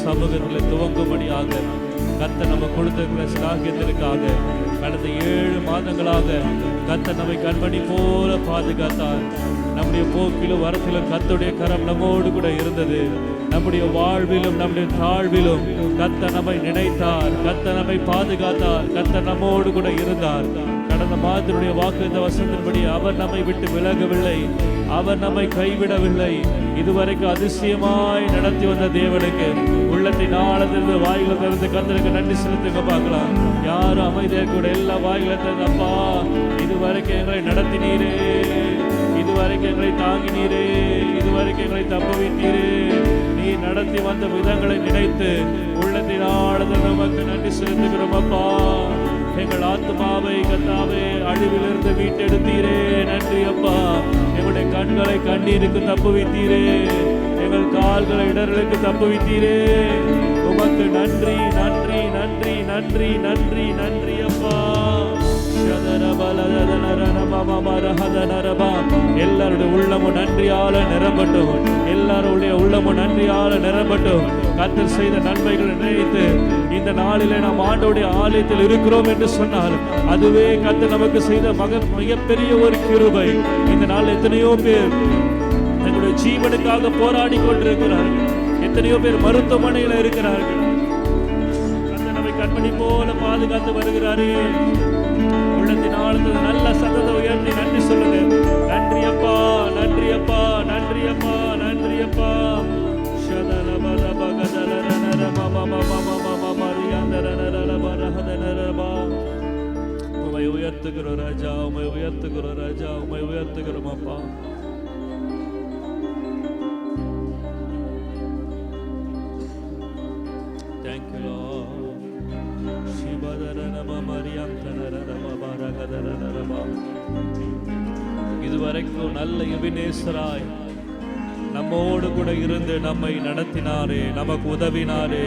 சமூகத்தில் துவங்கும்படியாக கர்த்தர் நம்ம கொடுத்திருக்கிற ஸ்லாகியத்திற்காக கடந்த 7 மாதங்களாக கர்த்தர் நம்மை கண்மணி போல பாதுகாத்தார். நம்முடைய போக்கிலும் வரத்திலும் கர்த்தருடைய கரம் நம்மோடு கூட இருந்தது. நம்முடைய வாழ்விலும் நம்முடைய தாழ்விலும் கர்த்தர் நம்மை நினைத்தார், கர்த்தர் நம்மை பாதுகாத்தார், கர்த்தர் நம்மோடு கூட இருந்தார். கடந்த மாதத்தினுடைய வாக்குத்த வசனத்தின்படி அவர் நம்மை விட்டு விலகவில்லை, அவர் நம்மை கைவிடவில்லை. இதுவரைக்கும் அதிசயமாய் நடத்தி வந்த தேவனுக்கு உள்ளத்தின் ஆழத்திலிருந்து வாயில திறந்து கர்த்தருக்கு நன்றி செலுத்துங்க பார்க்கலாம். யாரும் அமைதியாக கூட எல்லா வாயில திறந்து, அப்பா இதுவரைக்கும் எங்களை நடத்தினீரே, இதுவரைக்கும் எங்களை தாங்கினீரே, இதுவரைக்கும் எங்களை தப்புவித்தீரே, நீ நடத்தி வந்த விதங்களை நினைத்து உள்ளத்தின் ஆழத்தில் நமக்கு நன்றி செலுத்துகிறோம். அப்பா எங்கள் ஆத்மாவை கர்த்தாவே அழிவிலிருந்து மீட்டெடுத்தீரே, நன்றி அப்பா. எங்களுடைய கண்களை கண்ணீருக்கு தப்புவித்தீரே, எங்கள் கால்களை இடர்களுக்கு தப்புவித்தீரே, உமக்கு நன்றி நன்றி நன்றி நன்றி நன்றி நன்றி அப்பா. எல்லாருடைய உள்ளமும் நன்றியால நிரம்பட்டும், எல்லாருடைய உள்ளமும் நன்றியால நிரம்பட்டும். கர்த்தர் செய்த நன்மைகளை நினைத்து இந்த நாளிலே நாம் ஆண்டவருடைய ஆலயத்தில் இருக்கிறோம் என்று சொன்னால் அதுவே கர்த்தர் நமக்கு செய்த மிகப்பெரிய ஒரு கிருபை. இந்த நாள் எத்தனையோ பேர் தங்களுடைய ஜீவனுக்காக போராடி கொண்டிருக்கிறார்கள், எத்தனையோ பேர் மருத்துவமனையில் இருக்கிறார்கள். கர்த்தர் நம்மை கண்மணி போல பாதுகாத்து வருகிறாரே. உள்ளத்தின் ஆழத்தில் நல்ல சத்தத்தை உயர்த்தி நன்றி சொல்லுங்க. நன்றி அப்பா, நன்றி அப்பா, நன்றி அப்பா, நன்றி அப்பா. உம்மை உயர்த்துகிறோம் ராஜா, உம்மை உயர்த்துகிறோம் ராஜா, உம்மை உயர்த்துகிறோம் அப்பா. Thank you Lord. இதுவரைக்கும் நல்ல எபினேசராய் நம்மோடு கூட இருந்து நம்மை நடத்தினாரே, நமக்கு உதவினாரே.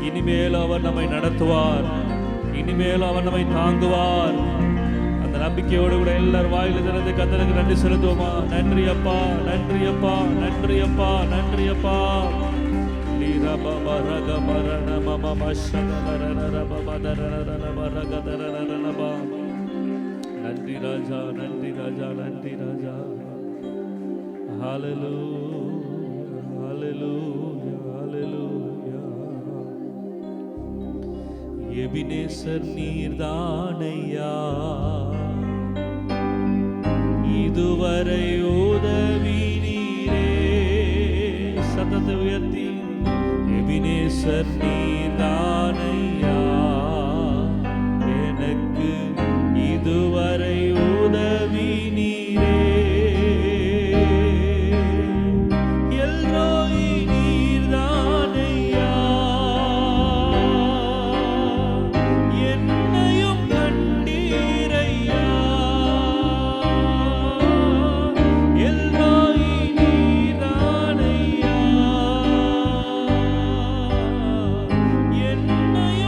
இனிமேல் அவர் நம்மை நடத்துவார், இனிமேல் அவர் நம்மை தாங்குவார். அந்த நம்பிக்கையோடு கூட எல்லாரும் வாயில திறந்து கர்த்தருக்கு நன்றி செலுத்துவோமா. நன்றி அப்பா, நன்றி அப்பா, நன்றி அப்பா, நன்றி அப்பா. நன்றி ராஜா, நன்றி ராஜா, நன்றி ராஜா. ஹல்லேலூயா, ஹல்லேலூயா, ஹல்லேலூயா. எபினேசர் நீர்தானையா, இதுவரை உதவி நீரே. சத்தத்தை உயர்த்தி எபினேசர் நீர்தானையா, எனக்கு இதுவரை உதவி நீரே. எல்ரோய் நீர்தானையா, என்னையும் கண்டீரையா. எல்ரோய் நீர்தானையா, என்னையும்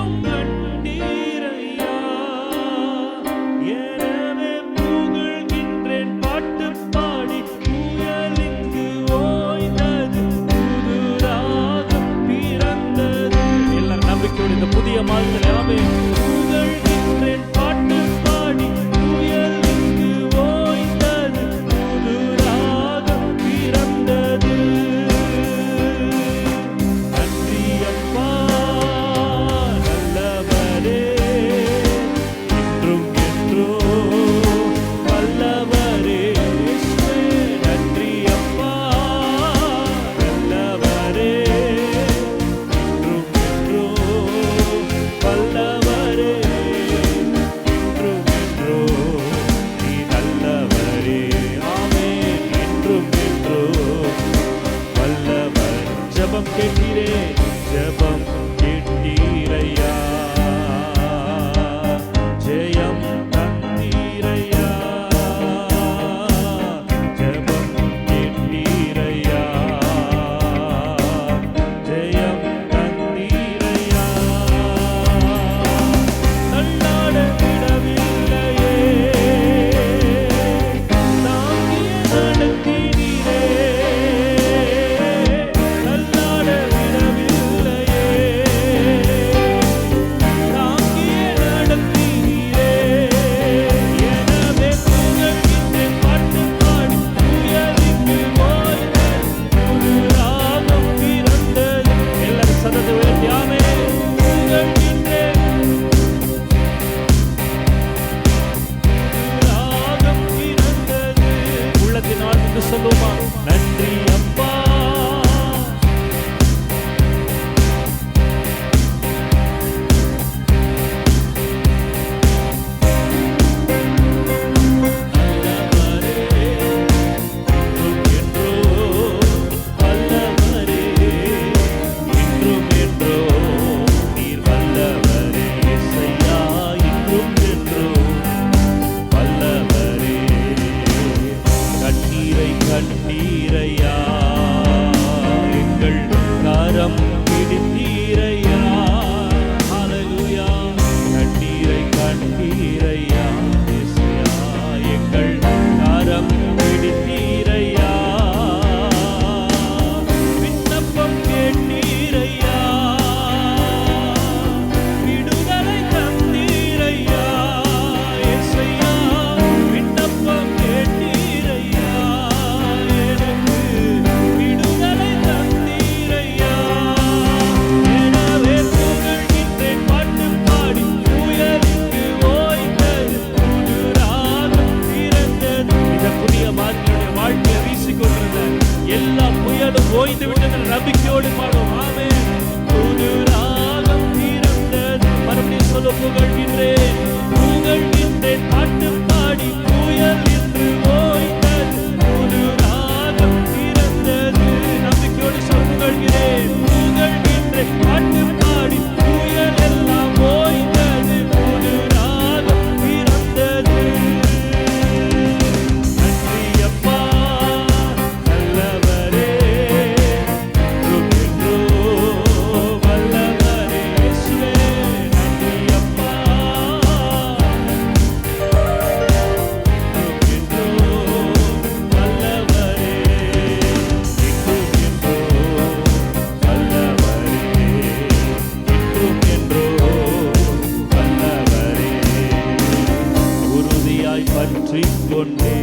கொண்டே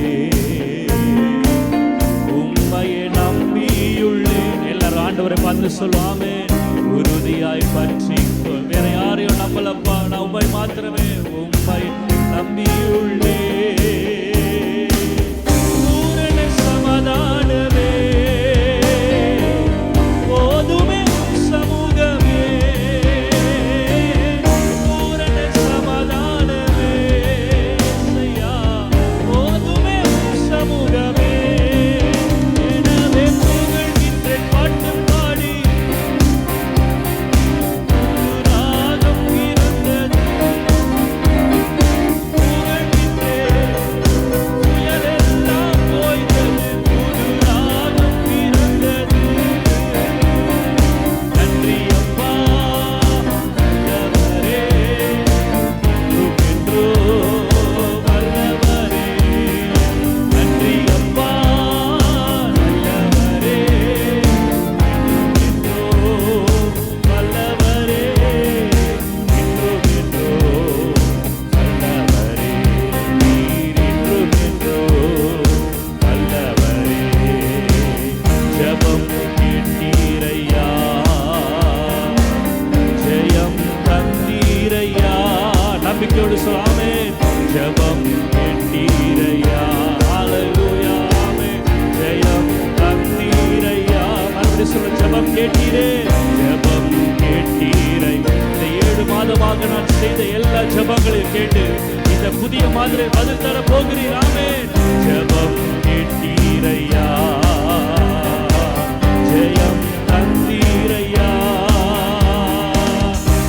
உம்மையை நம்பியுள்ளேன். எல்லாரும் ஆண்டவரை பார்த்து சொல்லுவாமே, உறுதியாய் பற்றிக்கோ. வேற யாரையும் நம்பலப்பா, நான் உம்மை மாத்திரமே உம்மை நம்பியுள்ளேன். பூரண சமாதானமே போதுமே சமூகமே, பூரண சமாதானமே ஐயா போதுமே சமூகமே. எனவே புகழ்கின்ற பாட்டு பாடி ராகம் பிறந்தது, புயலெல்லாம் ஓய்ந்தது, புது ராகம் பிறந்தது. நன்றி அப்பா நல்லவரே, என்றோ வல்லவரே. நன்றி அப்பா நல்லவரே, என்றோ வல்லவரே. என்றோ வல்லவரே, நீர் என்றோ வல்லவரே. ஜெபம் கேட்டீரையா, ஜெயம் தந்தீரையா. நம்பிக்கையோடு சொல்லாமே, ஜெபம் கேட்டீரையா. ஹல்லேலூயா, ஆமென். ஜெயம் தந்தீரையா. மறுபடியும் சொல்ல, ஜெபம் கேட்டீரே, ஜெபம் கேட்டீரை. இந்த 7 மாதமாக நான் செய்த எல்லா ஜெபங்களையும் கேட்டு இந்த புதிய மாதிரி பதில் தர போகிறீர். ஆமென். ஜெபம் கேட்டீரையா, ஜெயம் தந்தீரையா.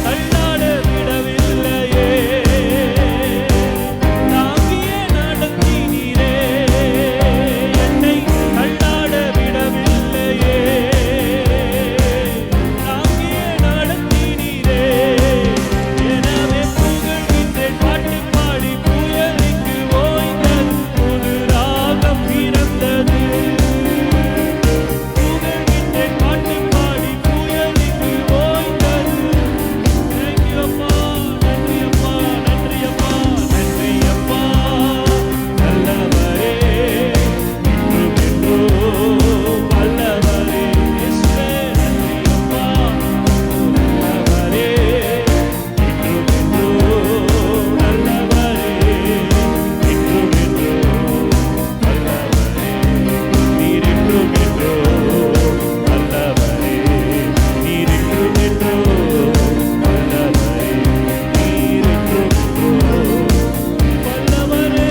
தள்ளாட விடவில்லையே, தாங்கியே நடத்தினீரே. என்னை தள்ளாட விடவில்லையே, தாங்கியே நடத்தினீரே. எனவே புகழ்கின்றேன் பாட்டு பாடி, புயலுக்கு ஓய்ந்தது, புது ராகம் பிறந்தது. புகழ்கின்றேன் பாட்டு பாடி, புயலுக்கு ஓய்ந்தது. நன்றி அப்பா, நன்றி அப்பா, நன்றி அப்பா, நன்றி அப்பா நல்லவரே, என்றும் வல்லவரே. இயேசுவே நன்றி அப்பா நல்லவரே, என்றும் நல்லவரே, என்றும் வல்லவரே. நீர் என்றும் வல்லவரே, நீர் என்றும் வல்லவரே, நீர் என்றும் வல்லவரே.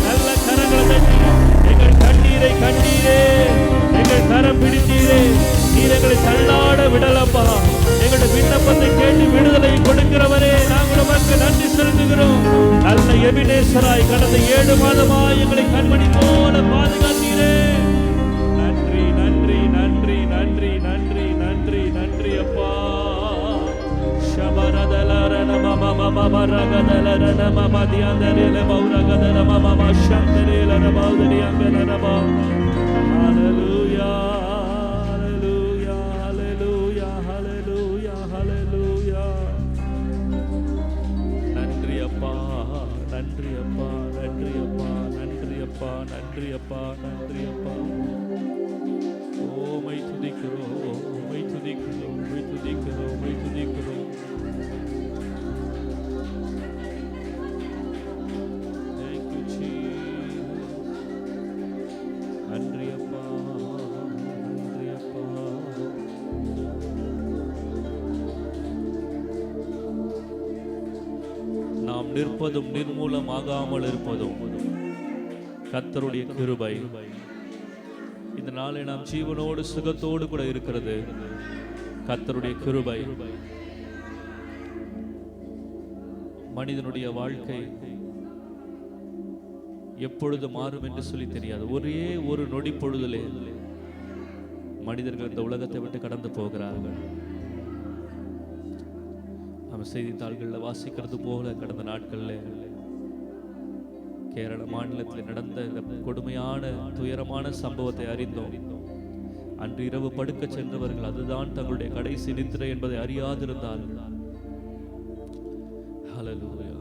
நல்ல கரங்களை தட்டி எங்கள் கண்ணீரை கண்டீரே, எங்கள் கரம் பிடித்தீரே. நீர் எங்களை தள்ளாட விடலப்பா. எங்களுடைய விண்ணப்பத்தை கேட்டு விடுதலை கொடுக்கிறவரே, நாங்கள் உமக்கு நன்றி செலுத்துகிறோம். நல்ல எபினேசராய் கடந்த 7 மாதமாய் எங்களை கண்மணி போல பாதுகாத்தீரே. நன்றி நன்றி நன்றி நன்றி நன்றி நன்றி நன்றி அப்பா. ஷபரதலர நம மம ரகதலர நம மதியந்தரேல பௌரகதல மம சந்தரேல நபௌதரி அங்கல நப. ஹalleluya ஹalleluya ஹalleluya ஹalleluya ஹalleluya. நன்றி அப்பா, நன்றி அப்பா, நன்றி அப்பா, நன்றி அப்பா, நன்றி அப்பா, நன்றி அப்பா. உம்மை துதிக்கிறோம், உம்மை துதிக்கிறோம், உம்மை துதிக்கிறோம், உம்மை துதிக்கிறோம். Thank you, Jesus. நன்றி அப்பா, நன்றி அப்பா. நாம் நிற்பதும் நிர்மூலமாகாமல் இருப்பதும் கர்த்தருடைய கிருபை. இந்த நாளை நாம் ஜீவனோடு சுகத்தோடு கூட இருக்கிறது கர்த்தருடைய கிருபை. மனிதனுடைய வாழ்க்கை எப்பொழுது மாறும் என்று சொல்லி தெரியாது. ஒரே ஒரு நொடி பொழுதிலே மனிதர்கள் இந்த உலகத்தை விட்டு கடந்து போகிறார்கள். நம்ம செய்தித்தாள்களில் வாசிக்கிறது போல கடந்த நாட்களில் கேரள மாநிலத்தில் நடந்த இந்த கொடுமையான துயரமான சம்பவத்தை அறிந்தோம். அன்று இரவு படுக்க சென்றவர்கள் அதுதான் தங்களுடைய கடைசி நித்திரை என்பதை அறியாதிருந்தால், ஹல்லேலூயா,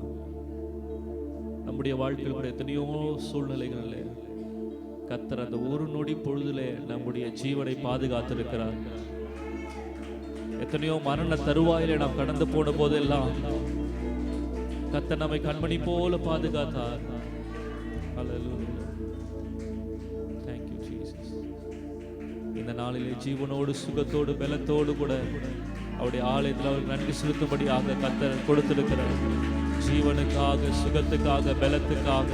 நம்முடைய வாழ்க்கையில் கூட எத்தனையோ சூழ்நிலைகளில் கர்த்தர் அந்த ஒரு நொடி பொழுதிலே நம்முடைய ஜீவனை பாதுகாத்திருக்கிறார். எத்தனையோ மரண தருவாயிலே நாம் கடந்து போன போதெல்லாம் கர்த்தர் நம்மை கண்மணி போல பாதுகாத்தார். ஹல்லேலூயா. Thank you Jesus. இந்த நாளிலே ஜீவனோடு சுகத்தோடு பலத்தோடு கூட அவருடைய ஆலயத்தில் அவருக்கு நன்றி செலுத்தும்படியாக கர்த்தர் கொடுத்திருக்கிறார். ஜீவனுக்காக, சுகத்துக்காக, பலத்துக்காக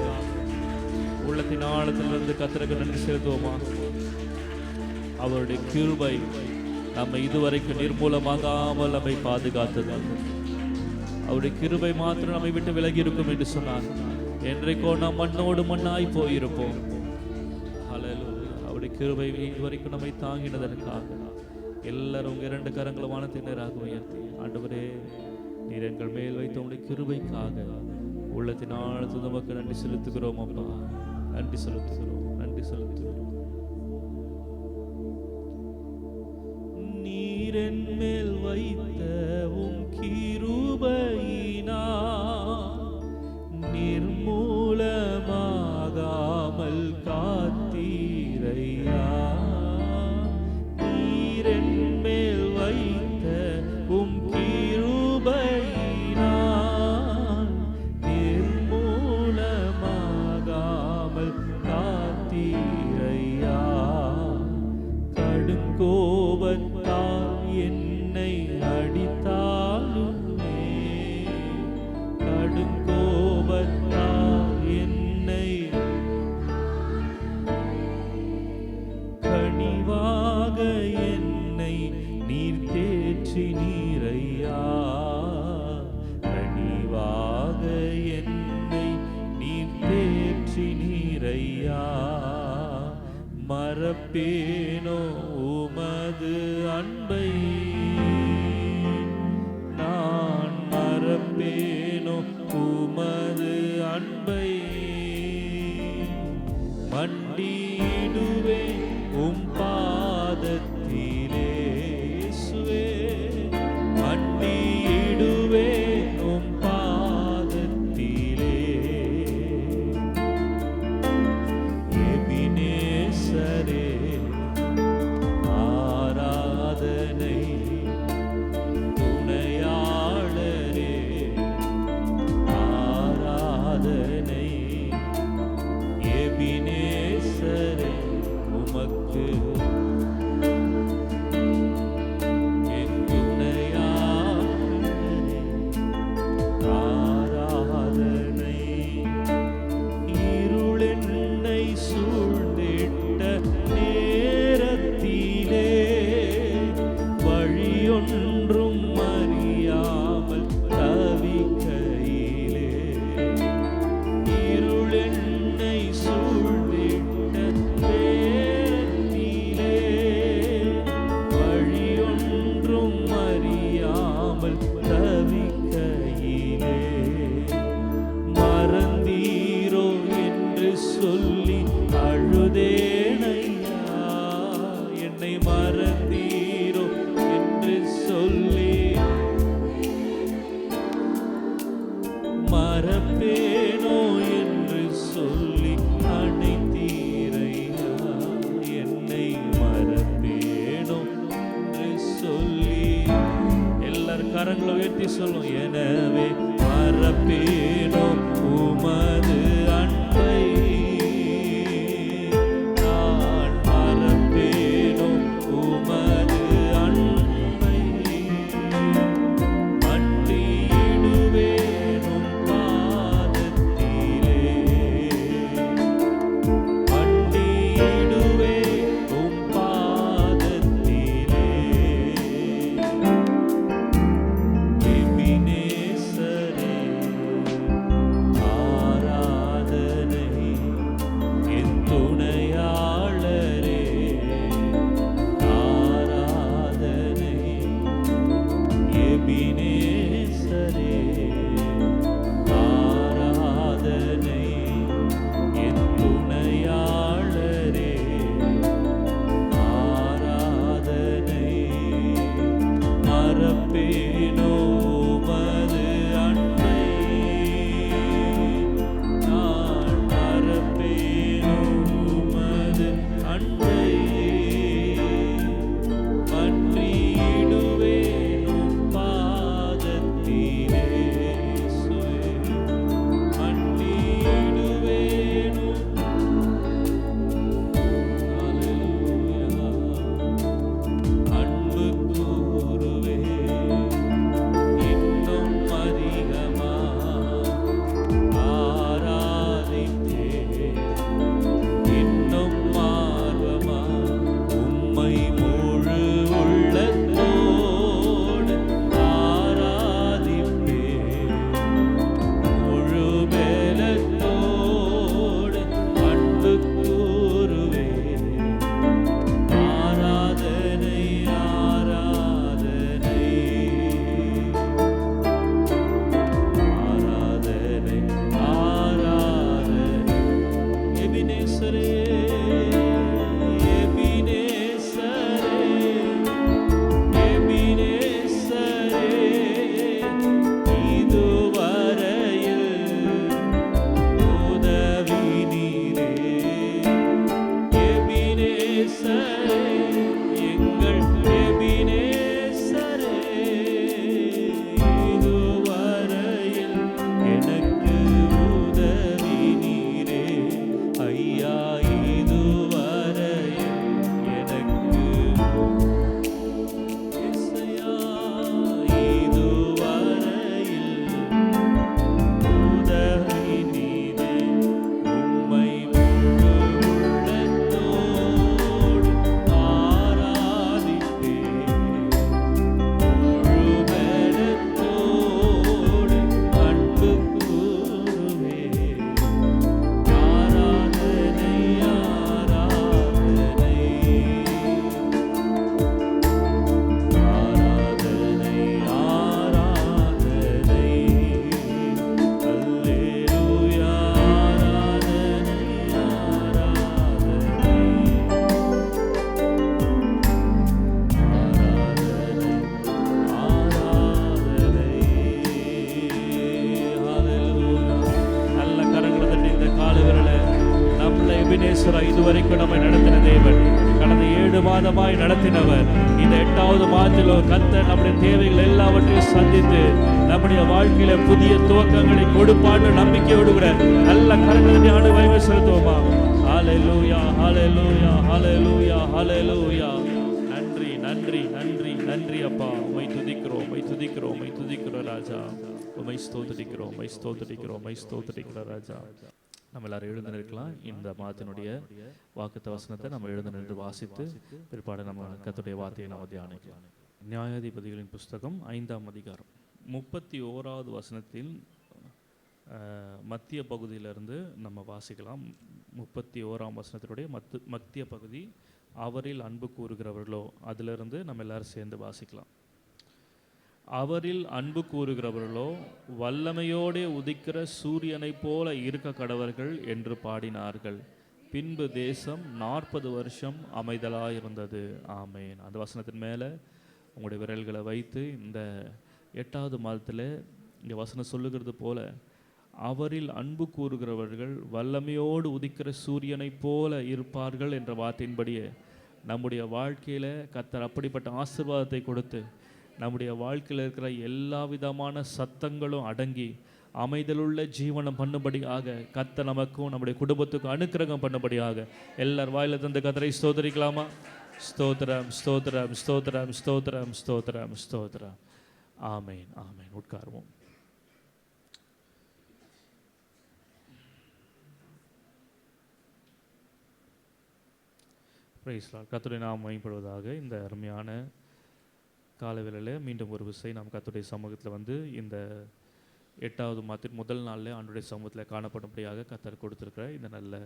உள்ளத்தின் ஆழத்திலிருந்து கர்த்தருக்கு நன்றி செலுத்துவோமா? அவருடைய கிருபை நம்மை இதுவரைக்கும் நிர்மூலமாகாமல் நம்மை பாதுகாத்தது. அவருடைய கிருபை மாத்திரம் நம்மை விட்டு விலகி இருக்கும் என்று சொன்னார். என்றைக்கோ நாம் மண்ணோடு மண்ணாய் போயிருப்போம். ஹல்லேலூயா. அவருடைய கிருபை இதுவரைக்கும் நம்மை தாங்கினதற்காக எல்லாரும் உங்க 2 கரங்களை வானத்தின் நேராக உயர்த்தி, ஆண்டவரே நீர் எங்கள் மேல் வைத்த உங்களுடைய கிருபைக்காக உள்ளத்தின் ஆழத்தில் நமக்கு நன்றி செலுத்துகிறோம் அப்பா. நன்றி செலுத்துகிறோம், நன்றி செலுத்துகிறோம். நீர் என் மேல் வைத்த உம் கிருபையினா நிர்மூலமாகாமல் காத்தீரையா. நீர் என் மேல் வைத்த உம் கிருபையினா நிர்மூலமாகாமல் காத்தீரையா. கடுங்கோபத்தால் என்னை அடித்தாலுமே, கடுங்கோபத்தால் என்னை கனிவாக என்னை நீர் தேற்றினீரையா. கனிவாக என்னை நீர் தேற்றினீரையா. மறப்பேனோ உமது அன்பை, நான் மறப்பேனோ உமது அன்பை. மண்டியிடுவே உம் பாதத்திலே இயேசுவே, மண்டியிடுவே உம் பாதத்திலே. எபினேசரே ஆராதனை, துணையாளரே ஆராதனை. எபினேசரே உமக்கு என் துணையாளரே ஆராதனை. இருளென்னை சூழ்ந்திட்ட நேரத்திலே வழியொன்றும் அறியாமல் தவிக்கையிலே, இருளென்னை சூழ்ந்திட்ட நேரத்திலே வழியொன்றும் அறியாமல் தவிக்கையிலே, மறந்தீரோ என்று சொல்லி அழுதேனையா. என்னை மறந்தீரோ என்று சொல்லி மறப்பேனோ என்று சொல்லி அணைத்தீரையா. என்னை மறப்பேனோ என்று சொல்லி எல்லாரும் கரங்களை உயர்த்தி சொல்லும். எனவே மறப்பேனோ உமது அன்பை, நான் மறப்பேனோ உமது அன்பை. மண்டியிடுவேன் உம் பாதத்திலே, மண்டியிடுவேன் உம் பாதத்திலே. எபினேசரே எபினேசரா இதுவரைக்கும் நம்மை நடத்தின தேவன், கடந்த 7 மாதமாய் நடத்தினவர், இந்த 8வது மாதத்தில் கர்த்தர் நம்முடைய தேவைகள் எல்லாவற்றையும் சந்தித்து நம்முடைய வாழ்க்கையில புதிய துவக்கங்களை கொடுப்பான்னு நம்பிக்கையோடு கூட நல்ல கரங்களை அனுபவ செலுத்துவோமா? ஹல்லேலூயா, ஹல்லேலூயா, ஹல்லேலூயா, ஹல்லேலூயா. நன்றி, நன்றி, நன்றி, நன்றி அப்பா. உம்மை துதிக்கிறோம், உம்மை துதிக்கிறோம், உம்மை துதிக்கிறோம் ராஜா. உம்மை ஸ்தோத்திரிக்கிறோம், உம்மை ஸ்தோத்திரிக்கிறோம், உம்மை ஸ்தோத்திரிக்கிறோம் ராஜா. நம்ம எல்லாரும் எழுந்து நிற்கலாம். இந்த மாதத்தினுடைய வாக்குத்த வசனத்தை நம்ம எழுந்து நின்று வாசித்து பிற்பாடு நம்ம கர்த்தருடைய வார்த்தையை நம்ம தியானிக்கலாம். நியாயாதிபதிகளின் புஸ்தகம் 5ஆம் அதிகாரம் 31வது வசனத்தில் மத்திய பகுதியிலிருந்து நம்ம வாசிக்கலாம். 31ஆம் வசனத்தினுடைய மத்திய பகுதி, அவரில் அன்பு கூறுகிறவர்களோ, அதிலிருந்து நம்ம எல்லாரும் சேர்ந்து வாசிக்கலாம். அவரில் அன்பு கூறுகிறவர்களோ வல்லமையோடே உதிக்கிற சூரியனைப் போல இருக்க கடவர்கள் என்று பாடினார்கள். பின்பு தேசம் 40 வருஷம் அமைதலாயிருந்தது. ஆமேன். அந்த வசனத்தின் மேலே உங்களுடைய விரல்களை வைத்து இந்த 8வது மாதத்தில் இங்கே வசனம் சொல்லுகிறது போல, அவரில் அன்பு கூறுகிறவர்கள் வல்லமையோடு உதிக்கிற சூரியனைப் போல இருப்பார்கள் என்ற வார்த்தையின்படியே நம்முடைய வாழ்க்கையில் கர்த்தர் அப்படிப்பட்ட ஆசீர்வாதத்தை கொடுத்து நம்முடைய வாழ்க்கையில் இருக்கிற எல்லா விதமான சத்தங்களும் அடங்கி அமைதலுள்ள ஜீவனம் பண்ணும்படியாக கர்த்தர் நமக்கும் நம்முடைய குடும்பத்துக்கும் அனுக்கிரகம் பண்ணும்படியாக எல்லார் வாயில தந்து கர்த்தரை ஸ்தோத்திரிக்கலாமா? ஸ்தோத்திரம், ஸ்தோத்திரம், ஸ்தோத்திரம், ஸ்தோத்திரம், ஸ்தோத்திரம், ஸ்தோத்திரம். ஆமேன், ஆமேன். உட்காருவோம். Praise lord. கர்த்தருடைய நாமம் மகிமைப்படுவதாக. இந்த அருமையான காலவேளையில் மீண்டும் ஒரு விசை நாம் கர்த்தருடைய சமூகத்தில் வந்து இந்த 8வது மாதத்தின் முதல் நாளில் ஆண்டவருடைய சமூகத்தில் காணப்படும்படியாக கர்த்தர் கொடுத்திருக்கிற இந்த நல்ல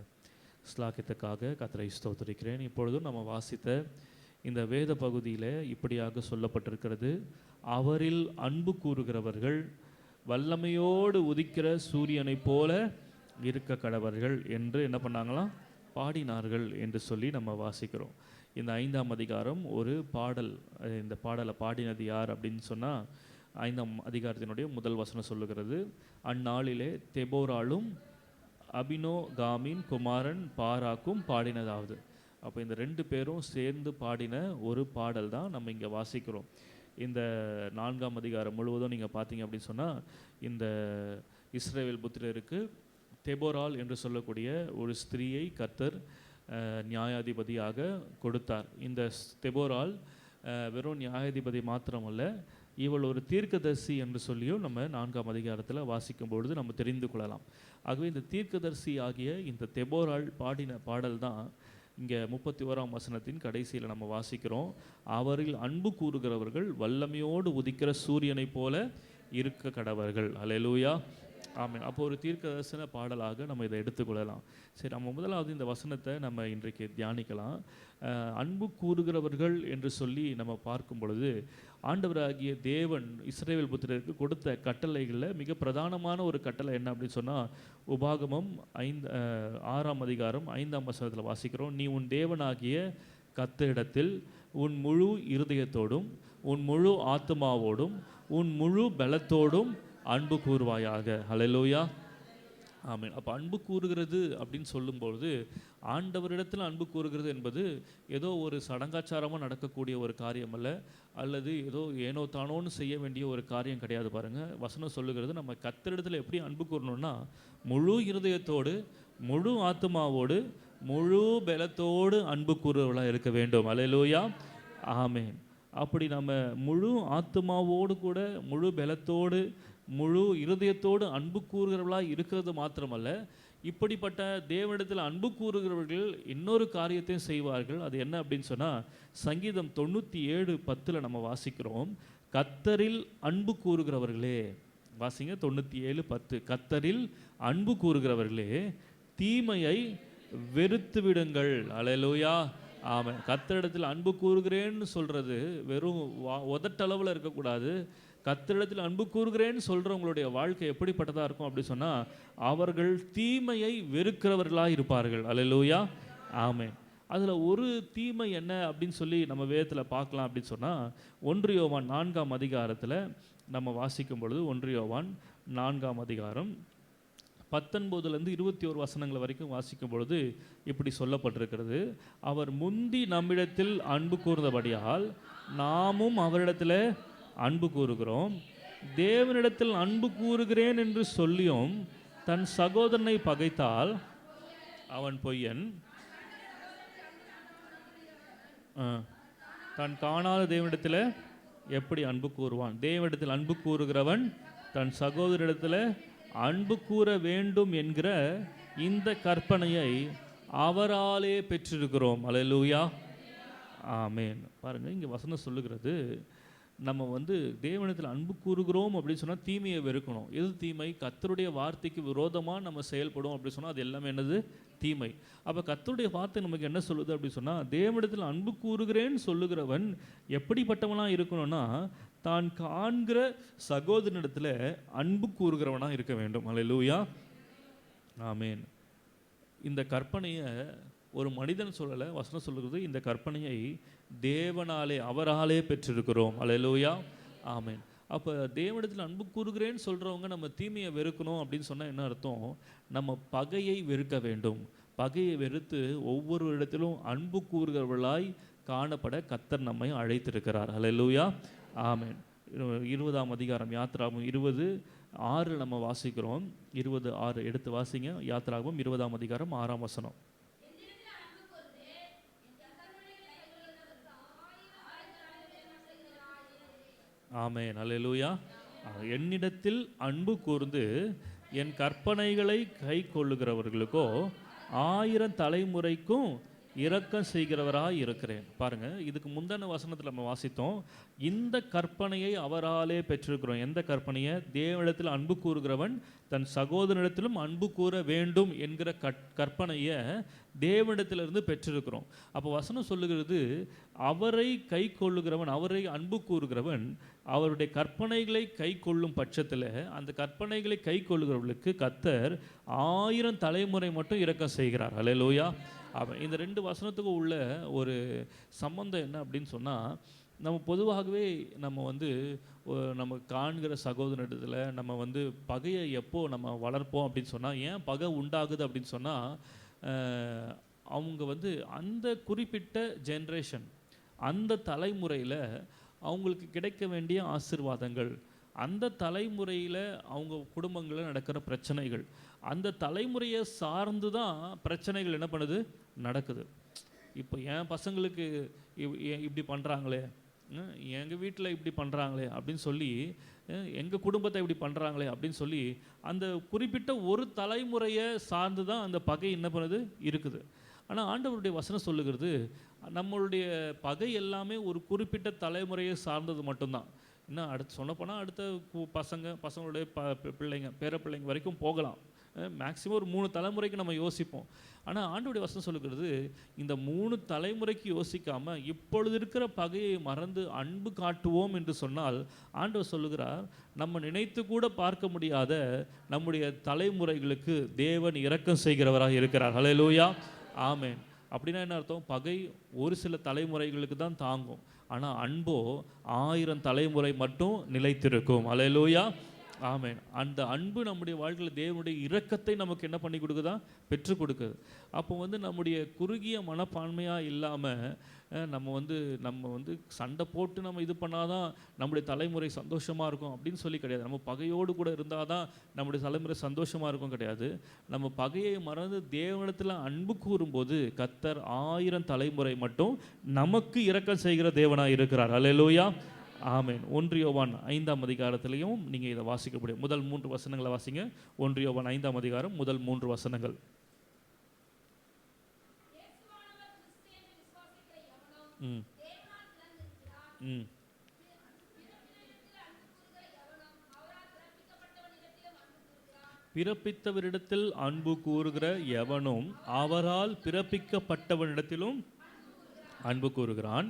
ஸ்லாக்கியத்துக்காக கர்த்தரை ஸ்தோத்திரிக்கிறேன். இப்பொழுதும் நம்ம வாசித்த இந்த வேத பகுதியில் இப்படியாக சொல்லப்பட்டிருக்கிறது, அவரில் அன்பு கூறுகிறவர்கள் வல்லமையோடு உதிக்கிற சூரியனைப் போல இருக்க கடவர்கள் என்று என்ன பண்ணாங்களாம்? பாடினார்கள் என்று சொல்லி நம்ம வாசிக்கிறோம். இந்த 5ஆம் அதிகாரம் ஒரு பாடல். இந்த பாடலை பாடினது யார் அப்படின்னு சொன்னால், 5ஆம் அதிகாரத்தினுடைய முதல் வசனம் சொல்லுகிறது, அந்நாளிலே தெபோராலும் அபினோகாமின் குமாரன் பாராக்கும் பாடினதாவது. அப்போ இந்த 2 பேரும் சேர்ந்து பாடின ஒரு பாடல் தான் நம்ம இங்கே வாசிக்கிறோம். இந்த 4ஆம் அதிகாரம் முழுவதும் நீங்கள் பார்த்தீங்க அப்படின்னு சொன்னால், இந்த இஸ்ரவேல் புத்திரருக்கு தெபோரால் என்று சொல்லக்கூடிய ஒரு ஸ்திரீயை கர்த்தர் நியாயாதிபதியாக கொடுத்தார். இந்த தெபோரால் வெறும் நியாயாதிபதி மாத்திரமல்ல, இவள் ஒரு தீர்க்கதரிசி என்று சொல்லியும் நம்ம 4ஆம் அதிகாரத்தில் வாசிக்கும் பொழுது நம்ம தெரிந்து கொள்ளலாம். ஆகவே இந்த தீர்க்கதரிசி ஆகிய இந்த தெபோரால் பாடின பாடல் தான் இங்கே 31ஆம் வசனத்தின் கடைசியில் நம்ம வாசிக்கிறோம். அவரில் அன்பு கூறுகிறவர்கள் வல்லமையோடு உதிக்கிற சூரியனைப் போல இருக்க கடவர்கள். அல்லேலூயா, ஆமென். அப்போ ஒரு தீர்க்கதரிசன பாடலாக நம்ம இதை எடுத்துக்கொள்ளலாம். சரி, நம்ம முதலாவது இந்த வசனத்தை நம்ம இன்றைக்கு தியானிக்கலாம். அன்பு கூறுகிறவர்கள் என்று சொல்லி நம்ம பார்க்கும் பொழுது, ஆண்டவராகிய தேவன் இஸ்ரவேல் புத்திரருக்கு கொடுத்த கட்டளைகளில் மிக பிரதானமான ஒரு கட்டளை என்ன அப்படின்னு சொன்னால், உபாகமம் 6ஆம் அதிகாரம் 5ஆம் வசனத்தில் வாசிக்கிறோம், நீ உன் தேவனாகிய கர்த்தரிடத்தில் உன் முழு இருதயத்தோடும் உன் முழு ஆத்துமாவோடும் உன் முழு பலத்தோடும் அன்பு கூறுவாயாக. ஹல்லேலூயா, ஆமென். அப்போ அன்பு கூறுகிறது அப்படின்னு சொல்லும்பொழுது, ஆண்டவரிடத்தில் அன்பு கூறுகிறது என்பது ஏதோ ஒரு சடங்காச்சாரமாக நடக்கக்கூடிய ஒரு காரியம் அல்ல, அல்லது ஏதோ ஏனோ தானோன்னு செய்ய வேண்டிய ஒரு காரியம் கிடையாது. பாருங்கள், வசனம் சொல்லுகிறது நம்ம கர்த்தரிடத்தில் எப்படி அன்பு கூறணும்னா, முழு இருதயத்தோடு முழு ஆத்துமாவோடு முழு பலத்தோடு அன்பு கூறுவர்களாக இருக்க வேண்டும். அல்லேலூயா, ஆமென். அப்படி நம்ம முழு ஆத்துமாவோடு கூட முழு பலத்தோடு முழு இருதயத்தோடு அன்பு கூறுகிறவர்களாக இருக்கிறது மாத்திரமல்ல, இப்படிப்பட்ட தேவனிடத்தில் அன்பு கூறுகிறவர்கள் இன்னொரு காரியத்தையும் செய்வார்கள். அது என்ன அப்படின்னு சொன்னால், சங்கீதம் 97:10 நம்ம வாசிக்கிறோம், கர்த்தரில் அன்பு கூறுகிறவர்களே, வாசிங்க 97:10, கர்த்தரில் அன்பு கூறுகிறவர்களே தீமையை வெறுத்து விடுங்கள். அல்லேலூயா, ஆமென். கர்த்தரிடத்தில் அன்பு கூறுகிறேன்னு சொல்கிறது வெறும் உதட்டளவில் இருக்கக்கூடாது. கர்த்தரிடத்தில் அன்பு கூறுகிறேன்னு சொல்கிறவங்களுடைய வாழ்க்கை எப்படிப்பட்டதாக இருக்கும் அப்படி சொன்னால், அவர்கள் தீமையை வெறுக்கிறவர்களாக இருப்பார்கள். அல்லேலூயா, ஆமென். அதில் ஒரு தீமை என்ன அப்படின்னு சொல்லி நம்ம வேதத்தில் பார்க்கலாம் அப்படின்னு சொன்னால், 1 யோவான் 4ஆம் அதிகாரத்தில் நம்ம வாசிக்கும் பொழுது, 1 யோவான் 4ஆம் அதிகாரம் 19 21 வசனங்கள் வரைக்கும் வாசிக்கும் பொழுது இப்படி சொல்லப்பட்டிருக்கிறது. அவர் முந்தி நம்மிடத்தில் அன்பு கூர்ந்தபடியால் நாமும் அவரிடத்தில் அன்பு கூறுகிறோம். தேவனிடத்தில் அன்பு கூறுகிறேன் என்று சொல்லியும் தன் சகோதரனை பகைத்தால் அவன் பொய்யன். தான் காணாத தேவனிடத்தில் எப்படி அன்பு கூறுவான்? தேவனிடத்தில் அன்பு கூறுகிறவன் தன் சகோதரிடத்தில் அன்பு கூற வேண்டும் என்கிற இந்த கற்பனையை அவராலே பெற்றிருக்கிறோம். அல்லேலூயா, ஆமேன். பாருங்கள், இங்கே வசனம் சொல்லுகிறது, நம்ம வந்து தேவனிடத்தில் அன்பு கூறுகிறோம் அப்படின்னு சொன்னால் தீமையை வெறுக்கணும். எது தீமை? கர்த்தருடைய வார்த்தைக்கு விரோதமாக நம்ம செயல்படும் அப்படின்னு சொன்னால் அது எல்லாமே என்னது? தீமை. அப்போ கர்த்தருடைய வார்த்தை நமக்கு என்ன சொல்லுது அப்படின்னு சொன்னால், தேவனிடத்தில் அன்பு கூறுகிறேன்னு சொல்லுகிறவன் எப்படிப்பட்டவனாக இருக்கணும்னா, தான் காண்கிற சகோதரனிடத்தில் அன்பு கூறுகிறவனாக இருக்க வேண்டும். அல்லேலூயா, ஆமேன். இந்த கற்பனையை ஒரு மனிதன் சொல்லலை, வசனம் சொல்லுகிறது, இந்த கற்பனையை தேவனாலே அவராலே பெற்றிருக்கிறோம். அல்லேலூயா, ஆமேன். அப்போ தேவனிடத்தில் அன்பு கூறுகிறேன்னு சொல்கிறவங்க நம்ம தீமையை வெறுக்கணும் அப்படின்னு சொன்னால் என்ன அர்த்தம்? நம்ம பகையை வெறுக்க வேண்டும். பகையை வெறுத்து ஒவ்வொரு இடத்திலும் அன்பு கூறுகிறவர்களாய் காணப்பட கர்த்தர் நம்மை அழைத்திருக்கிறார். அல்லேலூயா, ஆமேன். 20ஆம் அதிகாரம் யாத்ராகமம் 20:6 நம்ம வாசிக்கிறோம். 20:6 எடுத்து வாசிங்க. யாத்ராகமம் 20ஆம் அதிகாரம் 6ஆம் வசனம். ஆமென், அல்லேலூயா. என்னிடத்தில் அன்பு கூர்ந்து என் கற்பனைகளை கை கொள்ளுகிறவர்களுக்கோ 1000 தலைமுறைக்கும் இரக்கம் செய்கிறவராய் இருக்கிறேன். பாருங்க, இதுக்கு முந்தின வசனத்தில் நம்ம வாசித்தோம், இந்த கற்பனையை அவராலே பெற்றிருக்கிறோம். எந்த கற்பனையை? தேவனிடத்தில் அன்பு கூறுகிறவன் தன் சகோதரனிடத்திலும் அன்பு கூற வேண்டும் என்கிற கற்பனையை தேவனிடத்திலிருந்து பெற்றிருக்கிறோம். அப்போ வசனம் சொல்லுகிறது, அவரை கை கொள்ளுகிறவன், அவரை அன்பு கூறுகிறவன் அவருடைய கற்பனைகளை கை கொள்ளும் பட்சத்தில் அந்த கற்பனைகளை கை கொள்ளுகிறவர்களுக்கு கர்த்தர் 1000 தலைமுறை மட்டும் இரக்கம் செய்கிறார். அல்லேலூயா. அவன் இந்த 2 வசனத்துக்கும் உள்ள ஒரு சம்பந்தம் என்ன அப்படின்னு சொன்னால், நம்ம பொதுவாகவே நம்ம வந்து நம்ம காண்கிற சகோதரத்தில் நம்ம வந்து பகையை எப்போ நம்ம வளர்ப்போம் அப்படின்னு சொன்னால், ஏன் பகை உண்டாகுது அப்படின்னு சொன்னால், அவங்க வந்து அந்த குறிப்பிட்ட ஜென்ரேஷன், அந்த தலைமுறையில் அவங்களுக்கு கிடைக்க வேண்டிய ஆசீர்வாதங்கள், அந்த தலைமுறையில் அவங்க குடும்பங்களில் நடக்கிற பிரச்சனைகள், அந்த தலைமுறையை சார்ந்து தான் பிரச்சனைகள் என்ன பண்ணுது? நடக்குது. இப்போ என் பசங்களுக்கு இப்படி பண்ணுறாங்களே, எங்கள் வீட்டில் இப்படி பண்ணுறாங்களே அப்படின்னு சொல்லி, எங்கள் குடும்பத்தை இப்படி பண்ணுறாங்களே அப்படின்னு சொல்லி, அந்த குறிப்பிட்ட ஒரு தலைமுறையை சார்ந்து தான் அந்த பகை என்ன பண்ணுது? இருக்குது. ஆனால் ஆண்டவருடைய வசனம் சொல்லுகிறது, நம்மளுடைய பகை எல்லாமே ஒரு குறிப்பிட்ட தலைமுறையை சார்ந்தது மட்டும்தான். இன்னும் அடுத்து சொன்னப்போனால் அடுத்த பசங்களுடைய பிள்ளைங்க, பேர பிள்ளைங்க வரைக்கும் போகலாம். மேக்ஸிமம் ஒரு 3 தலைமுறைக்கு நம்ம யோசிப்போம். ஆனால் ஆண்டவருடைய வசனம் சொல்லுகிறது, இந்த 3 தலைமுறைக்கு யோசிக்காமல் இப்பொழுது இருக்கிற பகையை மறந்து அன்பு காட்டுவோம் என்று சொன்னால், ஆண்டவர் சொல்லுகிறார், நம்ம நினைத்து கூட பார்க்க முடியாத நம்முடைய தலைமுறைகளுக்கு தேவன் இரக்கம் செய்கிறவராக இருக்கிறார். அல்லேலூயா, ஆமென். அப்படின்னா என்ன அர்த்தம்? பகை ஒரு சில தலைமுறைகளுக்கு தான் தாங்கும், ஆனால் அன்போ 1000 தலைமுறை மட்டும் நிலைத்திருக்கும். அல்லேலூயா, ஆமென். அந்த அன்பு நம்முடைய வாழ்க்கையில் தேவனுடைய இரக்கத்தை நமக்கு என்ன பண்ணி கொடுக்குதா? பெற்றுக் கொடுக்குது. அப்போ வந்து நம்முடைய குறுகிய மனப்பான்மையாக இல்லாமல் நம்ம வந்து சண்டை போட்டு நம்ம இது பண்ணாதான் நம்முடைய தலைமுறை சந்தோஷமாக இருக்கும் அப்படின்னு சொல்லி கிடையாது. நம்ம பகையோடு கூட இருந்தால் தான் நம்முடைய தலைமுறை சந்தோஷமாக இருக்கும் கிடையாது. நம்ம பகையை மறந்து தேவனிடத்தில் அன்பு கூறும்போது கர்த்தர் 1000 தலைமுறை மட்டும் நமக்கு இரக்கம் செய்கிற தேவனாக இருக்கிறார். அல்லேலூயா, ஆமென். 1 யோவான் 5ஆம் அதிகாரத்திலையும் நீங்கள் இதை வாசிக்க முடியும். முதல் 3 வசனங்களை வாசிங்க. 1 யோவான் 5ஆம் அதிகாரம் முதல் 3 வசனங்கள். பிறப்பித்தவரிடத்தில் அன்பு கூறுகிற எவனும் அவரால் பிறப்பிக்கப்பட்டவனிடத்திலும் அன்பு கூறுகிறான்.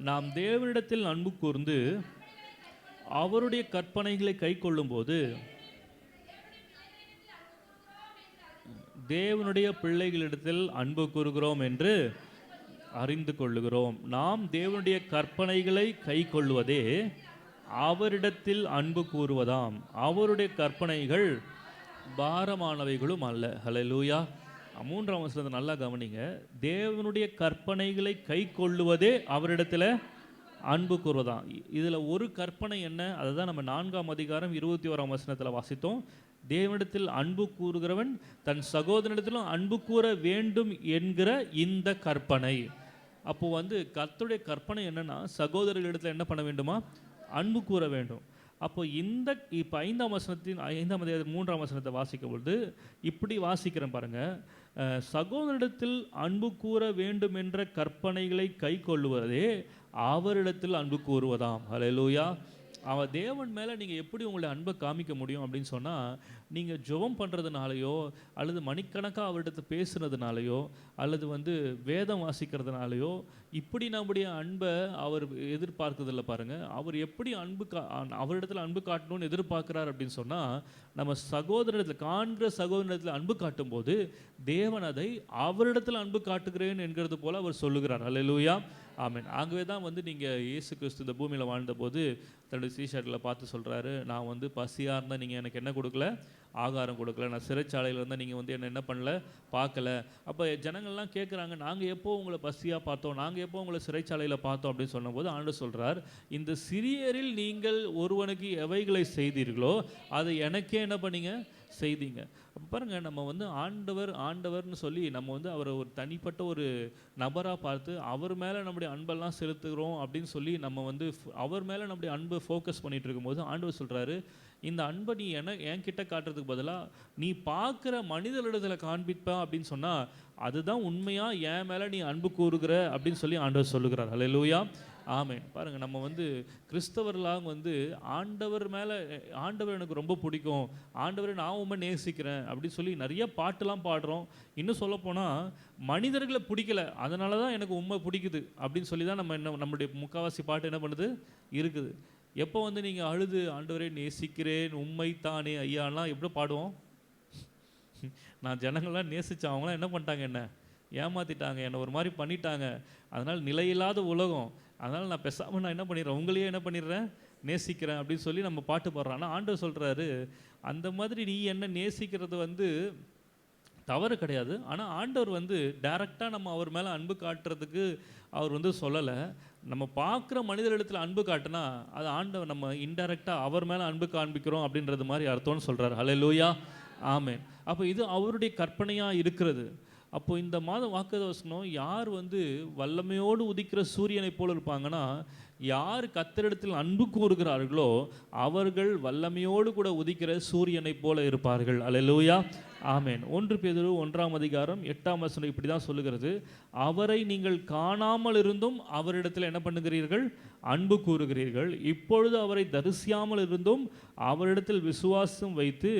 நாம் தேவனிடத்தில் அன்பு கூர்ந்து அவருடைய கற்பனைகளை கை கொள்ளும்போது தேவனுடைய பிள்ளைகளிடத்தில் அன்பு கூறுகிறோம் என்று அறிந்து கொள்ளுகிறோம். நாம் தேவனுடைய கற்பனைகளை கை கொள்வதே அவரிடத்தில் அன்பு கூறுவதாம். அவருடைய கற்பனைகள் பாரமானவைகளும் அல்ல. ஹல்லேலூயா. 3ஆம் வசனத்தை நல்லா கவனிங்க. தேவனுடைய கற்பனைகளை கை கொள்ளுவதே அவரிடத்துல அன்பு கூறுவதான். இதுல ஒரு கற்பனை என்ன? அதுதான் நம்ம 4ஆம் அதிகாரம் 21ஆம் வசனத்துல வாசித்தோம். தேவனிடத்தில் அன்பு கூறுகிறவன் தன் சகோதரனிடத்திலும் அன்பு கூற வேண்டும் என்கிற இந்த கற்பனை. அப்போ கர்த்தருடைய கற்பனை என்னன்னா, சகோதரர்களிடத்தில் என்ன பண்ண வேண்டுமா? அன்பு கூற வேண்டும். அப்போ இப்போ 5ஆம் வசனத்தின் 5ஆம் அதிகாரம் 3ஆம் வசனத்தை வாசிக்கும் பொழுது இப்படி வாசிக்கிறேன் பாருங்க. சகோதரிடத்தில் அன்பு கூற வேண்டும் என்ற கற்பனைகளை கை கொள்ளுவதே அவரிடத்தில் அன்பு கூறுவதாம். ஹல்லேலூயா. அவன் தேவன் மேலே நீங்கள் எப்படி உங்களை அன்பை காமிக்க முடியும் அப்படின்னு சொன்னால், நீங்கள் ஜெபம் பண்ணுறதுனாலையோ அல்லது மணிக்கணக்காக அவரிடத்து பேசுனதுனாலையோ அல்லது வேதம் வாசிக்கிறதுனாலையோ இப்படி நம்முடைய அன்பை அவர் எதிர்பார்க்குறதில்ல. பாருங்கள், அவர் எப்படி அவரிடத்தில் அன்பு காட்டணும்னு எதிர்பார்க்குறார் அப்படின்னு சொன்னால், நம்ம சகோதரத்தில் காண்கிற சகோதரத்தில் அன்பு காட்டும்போது தேவன் அதை அவரிடத்தில் அன்பு காட்டுகிறேன் என்கிறது போல அவர் சொல்லுகிறார். ஹல்லேலூயா. ஆமென். ஆகவே தான் நீங்கள் இயேசு கிறிஸ்து இந்த பூமியில் வாழ்ந்தபோது தன்னுடைய சீஷர்களை பார்த்து சொல்கிறாரு, நான் பசியாக இருந்தால் நீங்கள் எனக்கு என்ன கொடுக்கல? ஆகாரம் கொடுக்கல. நான் சிறைச்சாலையில் இருந்தால் நீங்கள் என்ன பண்ணல? பார்க்கல. அப்போ ஜனங்கள்லாம் கேட்குறாங்க, நாங்கள் எப்போ உங்களை பசியாக பார்த்தோம், நாங்கள் எப்போ உங்களை சிறைச்சாலையில் பார்த்தோம் அப்படின்னு சொன்னபோது ஆண்டவர் சொல்கிறார், இந்த சிறியரில் நீங்கள் ஒருவனுக்கு எவைகளை செய்தீர்களோ அதை எனக்கே என்ன பண்ணீங்க? செய்தீங்க. அப்போ பாருங்கள், நம்ம ஆண்டவர்னு சொல்லி நம்ம அவரை ஒரு தனிப்பட்ட ஒரு நபராக பார்த்து அவர் மேலே நம்முடைய அன்பெல்லாம் செலுத்துகிறோம் அப்படின்னு சொல்லி நம்ம அவர் மேலே நம்முடைய அன்பை ஃபோக்கஸ் பண்ணிகிட்டு இருக்கும்போது ஆண்டவர் சொல்கிறாரு, இந்த அன்பை நீ என்கிட்ட காட்டுறதுக்கு பதிலாக நீ பார்க்குற மனிதர்களிடத்தில் காண்பிப்பா அப்படின்னு சொன்னால் அதுதான் உண்மையாக என் மேலே நீ அன்பு கூறுகிற அப்படின்னு சொல்லி ஆண்டவர் சொல்லுகிறார். ஹல்லேலூயா. ஆமென். பாருங்கள், நம்ம கிறிஸ்தவர்களாக ஆண்டவர் மேலே ஆண்டவர் எனக்கு ரொம்ப பிடிக்கும், ஆண்டவரை நான் உண்மை நேசிக்கிறேன் அப்படின்னு சொல்லி நிறைய பாட்டுலாம் பாடுறோம். இன்னும் சொல்லப்போனால் மனிதர்களை பிடிக்கல, அதனால தான் எனக்கு உண்மை பிடிக்குது அப்படின்னு சொல்லி தான் நம்முடைய முக்கால்வாசி பாட்டு என்ன பண்ணுது இருக்குது. எப்போ நீங்கள் அழுது ஆண்டவரை நேசிக்கிறேன் உண்மை தானே ஐயாலாம் எப்படி பாடுவோம்? நான் ஜனங்கள்லாம் நேசித்தேன், அவங்களாம் என்ன பண்ணிட்டாங்க? என்ன ஏமாற்றிட்டாங்க, என்னை ஒரு மாதிரி பண்ணிட்டாங்க, அதனால் நிலையில்லாத உலகம், அதனால் நான் பேசாமல் நான் என்ன பண்ணிடுறேன், உங்களையே என்ன பண்ணிடுறேன்? நேசிக்கிறேன் அப்படின்னு சொல்லி நம்ம பாட்டு பாடுறோம். ஆனால் ஆண்டவர் சொல்கிறாரு, அந்த மாதிரி நீ என்ன நேசிக்கிறது தவறு கிடையாது. ஆனால் ஆண்டவர் டைரெக்டாக நம்ம அவர் மேலே அன்பு காட்டுறதுக்கு அவர் சொல்லலை. நம்ம பார்க்குற மனிதர்களிடத்தில் அன்பு காட்டினா அது ஆண்டவர் நம்ம இன்டைரக்டாக அவர் மேலே அன்பு காண்பிக்கிறோம் அப்படின்றது மாதிரி அர்த்தம்னு சொல்கிறார். ஹல்லேலூயா. ஆமென். அப்போ இது அவருடைய கற்பனையாக இருக்கிறது. அப்போது இந்த மாதம் வாக்குதத்தம் யார் வல்லமையோடு உதிக்கிற சூரியனை போல் இருப்பாங்கன்னா, யார் கர்த்தரிடத்தில் அன்பு கூறுகிறார்களோ அவர்கள் வல்லமையோடு கூட உதிக்கிற சூரியனை போல இருப்பார்கள். அல்லேலூயா. ஆமென். 1 பேதுரு 1ஆம் அதிகாரம் 8ஆம் வசனம் இப்படி தான் சொல்லுகிறது, அவரை நீங்கள் காணாமல் இருந்தும் அவரிடத்தில் என்ன பண்ணுகிறீர்கள்? அன்பு கூறுகிறீர்கள். இப்பொழுது அவரை தரிசியாமல் இருந்தும் அவரிடத்தில் விசுவாசம் வைத்து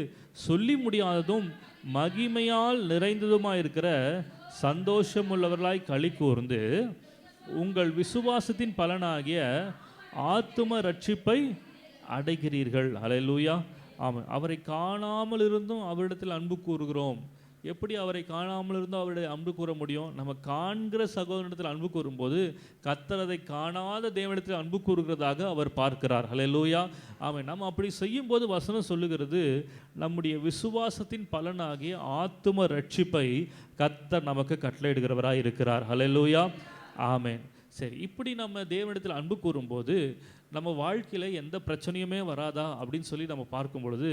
சொல்லி முடியாததும் மகிமையால் நிறைந்ததுமாய் இருக்கிற சந்தோஷம் உள்ளவர்களாய் களி கூர்ந்து உங்கள் விசுவாசத்தின் பலனாகிய ஆத்தும ரட்சிப்பை அடைகிறீர்கள். ஹல்லேலூயா. ஆமாம். அவரை காணாமல் இருந்தும் அவரிடத்தில் அன்பு கூறுகிறோம். எப்படி அவரை காணாமல் இருந்தும் அவருடைய அன்பு கூற முடியும்? நம்ம காண்கிற சகோதரனிடத்தில் அன்பு கூறும்போது கர்த்தர் அதை காணாத தேவனிடத்தில் அன்பு கூறுகிறதாக அவர் பார்க்கிறார். ஹல்லேலூயா. ஆமென். நம்ம அப்படி செய்யும்போது வசனம் சொல்லுகிறது, நம்முடைய விசுவாசத்தின் பலனாகிய ஆத்தும ரட்சிப்பை கர்த்தர் நமக்கு கட்டளையிடுகிறவராய் இருக்கிறார். ஹல்லேலூயா. ஆமென். சரி, இப்படி நம்ம தேவனிடத்தில் அன்பு கூறும்போது நம்ம வாழ்க்கையில் எந்த பிரச்சனையுமே வராதா அப்படின்னு சொல்லி நம்ம பார்க்கும் பொழுது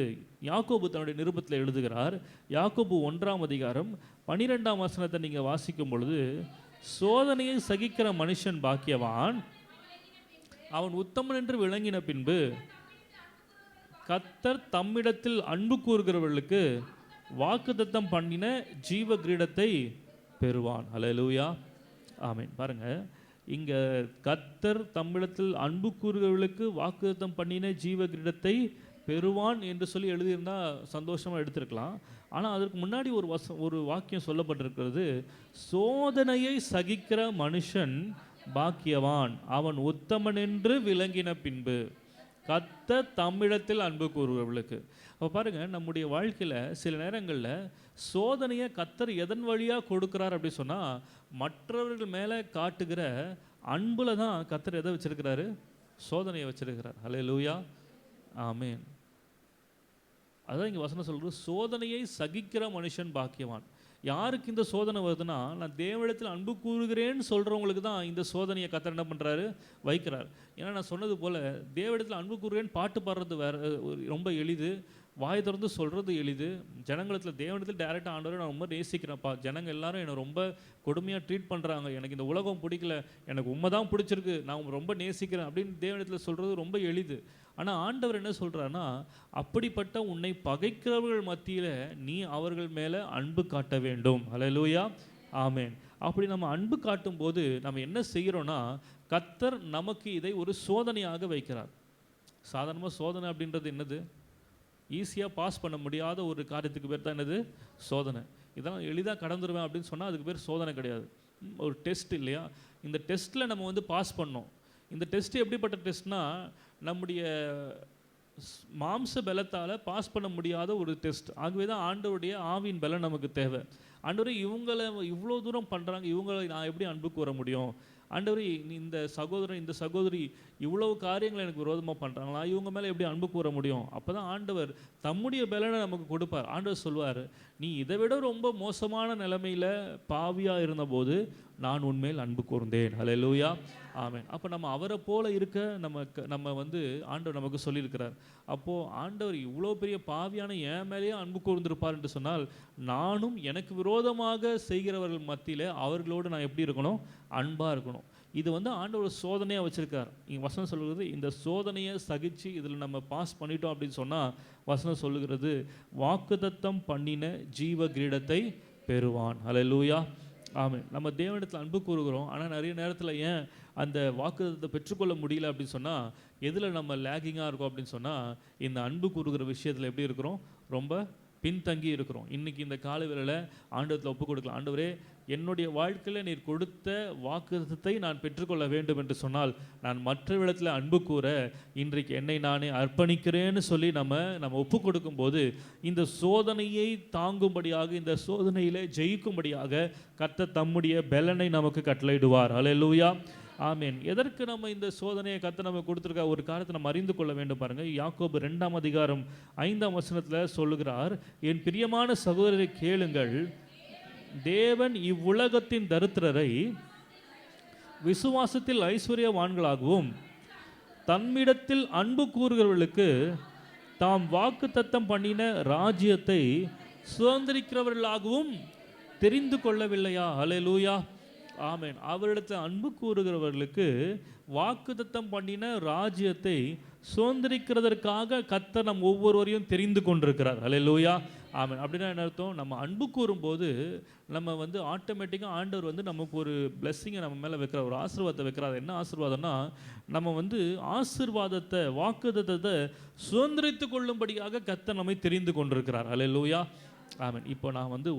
யாக்கோபு தன்னுடைய நிருபத்தில் எழுதுகிறார். யாக்கோபு 1ஆம் அதிகாரம் 12ஆம் வசனத்தை நீங்கள் வாசிக்கும் பொழுது, சோதனையை சகிக்கிற மனுஷன் பாக்கியவான், அவன் உத்தமன் என்று விளங்கின பின்பு கர்த்தர் தம்மிடத்தில் அன்பு கூறுகிறவர்களுக்கு வாக்குத்தத்தம் பண்ணின ஜீவ கிரீடத்தை பெறுவான். ஹல்லேலூயா. ஆமென். பாருங்கள், இங்கே கர்த்தர் தம்மிடத்தில் அன்பு கூறுகிறவர்களுக்கு வாக்குத்தத்தம் பண்ணின ஜீவ கிரீடத்தை பெறுவான் என்று சொல்லி எழுதியிருந்தால் சந்தோஷமாக எடுத்திருக்கலாம். ஆனால் அதற்கு முன்னாடி ஒரு வாக்கியம் சொல்லப்பட்டிருக்கிறது, சோதனையை சகிக்கிற மனுஷன் பாக்கியவான், அவன் உத்தமன் என்று விளங்கின பின்பு கர்த்தர் தம்மிடத்தில் அன்பு கூறுகிறவர்களுக்கு. அப்போ பாருங்கள், நம்முடைய வாழ்க்கையில் சில நேரங்களில் சோதனையை கர்த்தர் எதன் வழியாக கொடுக்குறார் அப்படி சொன்னால், மற்றவர்கள் மேலே காட்டுகிற அன்பில் தான் கர்த்தர் எதை வச்சிருக்கிறாரு? சோதனையை வச்சிருக்கிறார். ஹல்லேலூயா. ஆமென். அதான் இங்கே வசனம் சொல்கிறது, சோதனையை சகிக்கிற மனுஷன் பாக்கியவான். யாருக்கு இந்த சோதனை வருதுன்னா, நான் தேவனிடத்தில் அன்பு கூறுகிறேன்னு சொல்கிறவங்களுக்கு தான் இந்த சோதனையை கர்த்தர் என்ன பண்ணுறாரு, வைக்கிறார். ஏன்னா நான் சொன்னது போல் தேவனிடத்தில் அன்பு கூறுகிறேன்னு பாட்டு பாடுறது ரொம்ப எளிது, வாய் திறந்து சொல்கிறது எளிது. ஜனங்களிடத்தில் தேவனிடத்தில் டைரெக்டாக ஆண்டவரை நான் ரொம்ப நேசிக்கிறேன்ப்பா, ஜனங்கள் எல்லாரும் என்னை ரொம்ப கொடுமையாக ட்ரீட் பண்ணுறாங்க, எனக்கு இந்த உலகம் பிடிக்கல, எனக்கு உண்மை தான் பிடிச்சிருக்கு, நான் ரொம்ப நேசிக்கிறேன் அப்படின்னு தேவனிடத்தில் சொல்கிறது ரொம்ப எளிது. ஆனால் ஆண்டவர் என்ன சொல்கிறாருன்னா, அப்படிப்பட்ட உன்னை பகைக்கிறவர்கள் மத்தியில் நீ அவர்கள் மேலே அன்பு காட்ட வேண்டும். ஹல்லேலூயா, ஆமென். அப்படி நம்ம அன்பு காட்டும்போது நம்ம என்ன செய்கிறோன்னா, கர்த்தர் நமக்கு இதை ஒரு சோதனையாக வைக்கிறார். சாதாரணமாக சோதனை அப்படின்றது என்னது, ஈஸியாக பாஸ் பண்ண முடியாத ஒரு காரியத்துக்கு பேர் தான் என்னது, சோதனை. இதெல்லாம் எளிதாக கடந்துருவேன் அப்படின்னு சொன்னால் அதுக்கு பேர் சோதனை கிடையாது, ஒரு டெஸ்ட் இல்லையா. இந்த டெஸ்ட்டில் நம்ம வந்து பாஸ் பண்ணோம். இந்த டெஸ்ட் எப்படிப்பட்ட டெஸ்ட்னா, நம்முடைய மாம்ச பலத்தால் பாஸ் பண்ண முடியாத ஒரு டெஸ்ட். ஆகவே தான் ஆண்டவருடைய ஆவியின் பலம் நமக்கு தேவை. ஆண்டவரே இவங்களை இவ்வளோ தூரம் பண்ணுறாங்க, இவங்களை நான் எப்படி அன்பு கூற முடியும், ஆண்டவரே இந்த சகோதரன் இந்த சகோதரி இவ்வளவு காரியங்களை எனக்கு விரோதமாக பண்ணுறாங்களா, இவங்க மேலே எப்படி அன்பு கூற முடியும். அப்போ தான் ஆண்டவர் தம்முடைய பலனை நமக்கு கொடுப்பார். ஆண்டவர் சொல்வார், நீ இதை விட ரொம்ப மோசமான நிலைமையில் பாவியாக இருந்தபோது நான் உன்மேல் அன்பு கூர்ந்தேன். ஹல்லேலூயா, ஆமென். அப்போ நம்ம அவரை போல இருக்க நம்ம வந்து ஆண்டவர் நமக்கு சொல்லியிருக்கிறார். அப்போது ஆண்டவர் இவ்வளோ பெரிய பாவியான என் மேலேயே அன்பு கூர்ந்திருப்பார் என்று சொன்னால், நானும் எனக்கு விரோதமாக செய்கிறவர்கள் மத்தியில் அவர்களோடு நான் எப்படி இருக்கணும், அன்பாக இருக்கணும். இது வந்து ஆண்டவர் சோதனையாக வச்சுருக்கார். இங்கே வசனம் சொல்லுகிறது, இந்த சோதனையை சகித்து இதில் நம்ம பாஸ் பண்ணிட்டோம் அப்படின்னு சொன்னால், வசனம் சொல்லுகிறது, வாக்குத்தத்தம் பண்ணின ஜீவ கிரீடத்தை பெறுவான். ஹல்லேலூயா, ஆமென். நம்ம தேவனிடத்தில் அன்பு கூறுகிறோம், ஆனால் நிறைய நேரத்தில் ஏன் அந்த வாக்குத்தத்தத்தை பெற்றுக்கொள்ள முடியல அப்படின்னு சொன்னால், எதில் நம்ம லேகிங்காக இருக்கோம் அப்படின்னு சொன்னால், இந்த அன்பு கூறுகிற விஷயத்தில் எப்படி இருக்கிறோம், ரொம்ப பின்தங்கி இருக்கிறோம். இன்றைக்கி இந்த காலவேளையில் ஆண்டவத்தில் ஒப்பு கொடுக்கலாம். ஆண்டவரே, என்னுடைய வாழ்க்கையில் நீர் கொடுத்த வாக்குத்தத்தத்தை நான் பெற்றுக்கொள்ள வேண்டும் என்று சொன்னால், நான் மற்ற இடத்துல அன்பு கூற இன்றைக்கு என்னை நானே அர்ப்பணிக்கிறேன்னு சொல்லி நம்ம ஒப்பு கொடுக்கும்போது, இந்த சோதனையை தாங்கும்படியாக, இந்த சோதனையிலே ஜெயிக்கும்படியாக கர்த்தர் தம்முடைய பெலனை நமக்கு கட்டளையிடுவார். ஹல்லேலூயா, ஆமென். எதற்கு நம்ம இந்த சோதனையை கர்த்தர் நம்ம கொடுத்துருக்க ஒரு காரியத்தை நம்ம அறிந்து கொள்ள வேண்டும். பாருங்கள், யாக்கோபு 2ஆம் அதிகாரம் 5ஆம் வசனத்தில் சொல்லுகிறார், என் பிரியமான சகோதரரை கேளுங்கள், தேவன் இவ்வுலகத்தின் தரித்திரரை விசுவாசத்தில் ஐஸ்வர்யவான்களாகவும் தம்மிடத்தில் அன்பு கூறுகிறவர்களுக்கு தாம் வாக்குத்தத்தம் பண்ணின ராஜ்யத்தை சுதந்திரிக்கிறவர்களாகவும் தெரிந்து கொள்ளவில்லையா. ஹல்லேலூயா, ஆமென். அவரிடத்தில் அன்பு கூறுகிறவர்களுக்கு வாக்குத்தத்தம் பண்ணின ராஜ்யத்தை சுதந்திரிக்கிறதற்காக கர்த்தர் நம் ஒவ்வொருவரையும் தெரிந்து கொண்டிருக்கிறார். ஹல்லேலூயா, ஆமென். அப்படின்னா என்ன அர்த்தம், நம்ம அன்பு கூறும்போது நம்ம வந்து ஆட்டோமேட்டிக்காக ஆண்டவர் வந்து நமக்கு ஒரு பிளெஸ்ஸிங்கை நம்ம மேலே வைக்கிற, ஒரு ஆசீர்வாதத்தை வைக்கிறார். என்ன ஆசீர்வாதம்னா, நம்ம வந்து ஆசீர்வாதத்தை வாக்குத்தத்தத்தை சுதந்திரித்து கொள்ளும்படியாக கர்த்தர் நம்மை தெரிந்து கொண்டிருக்கிறார். ஹல்லேலூயா, ஆமென். இப்போ நான் வந்து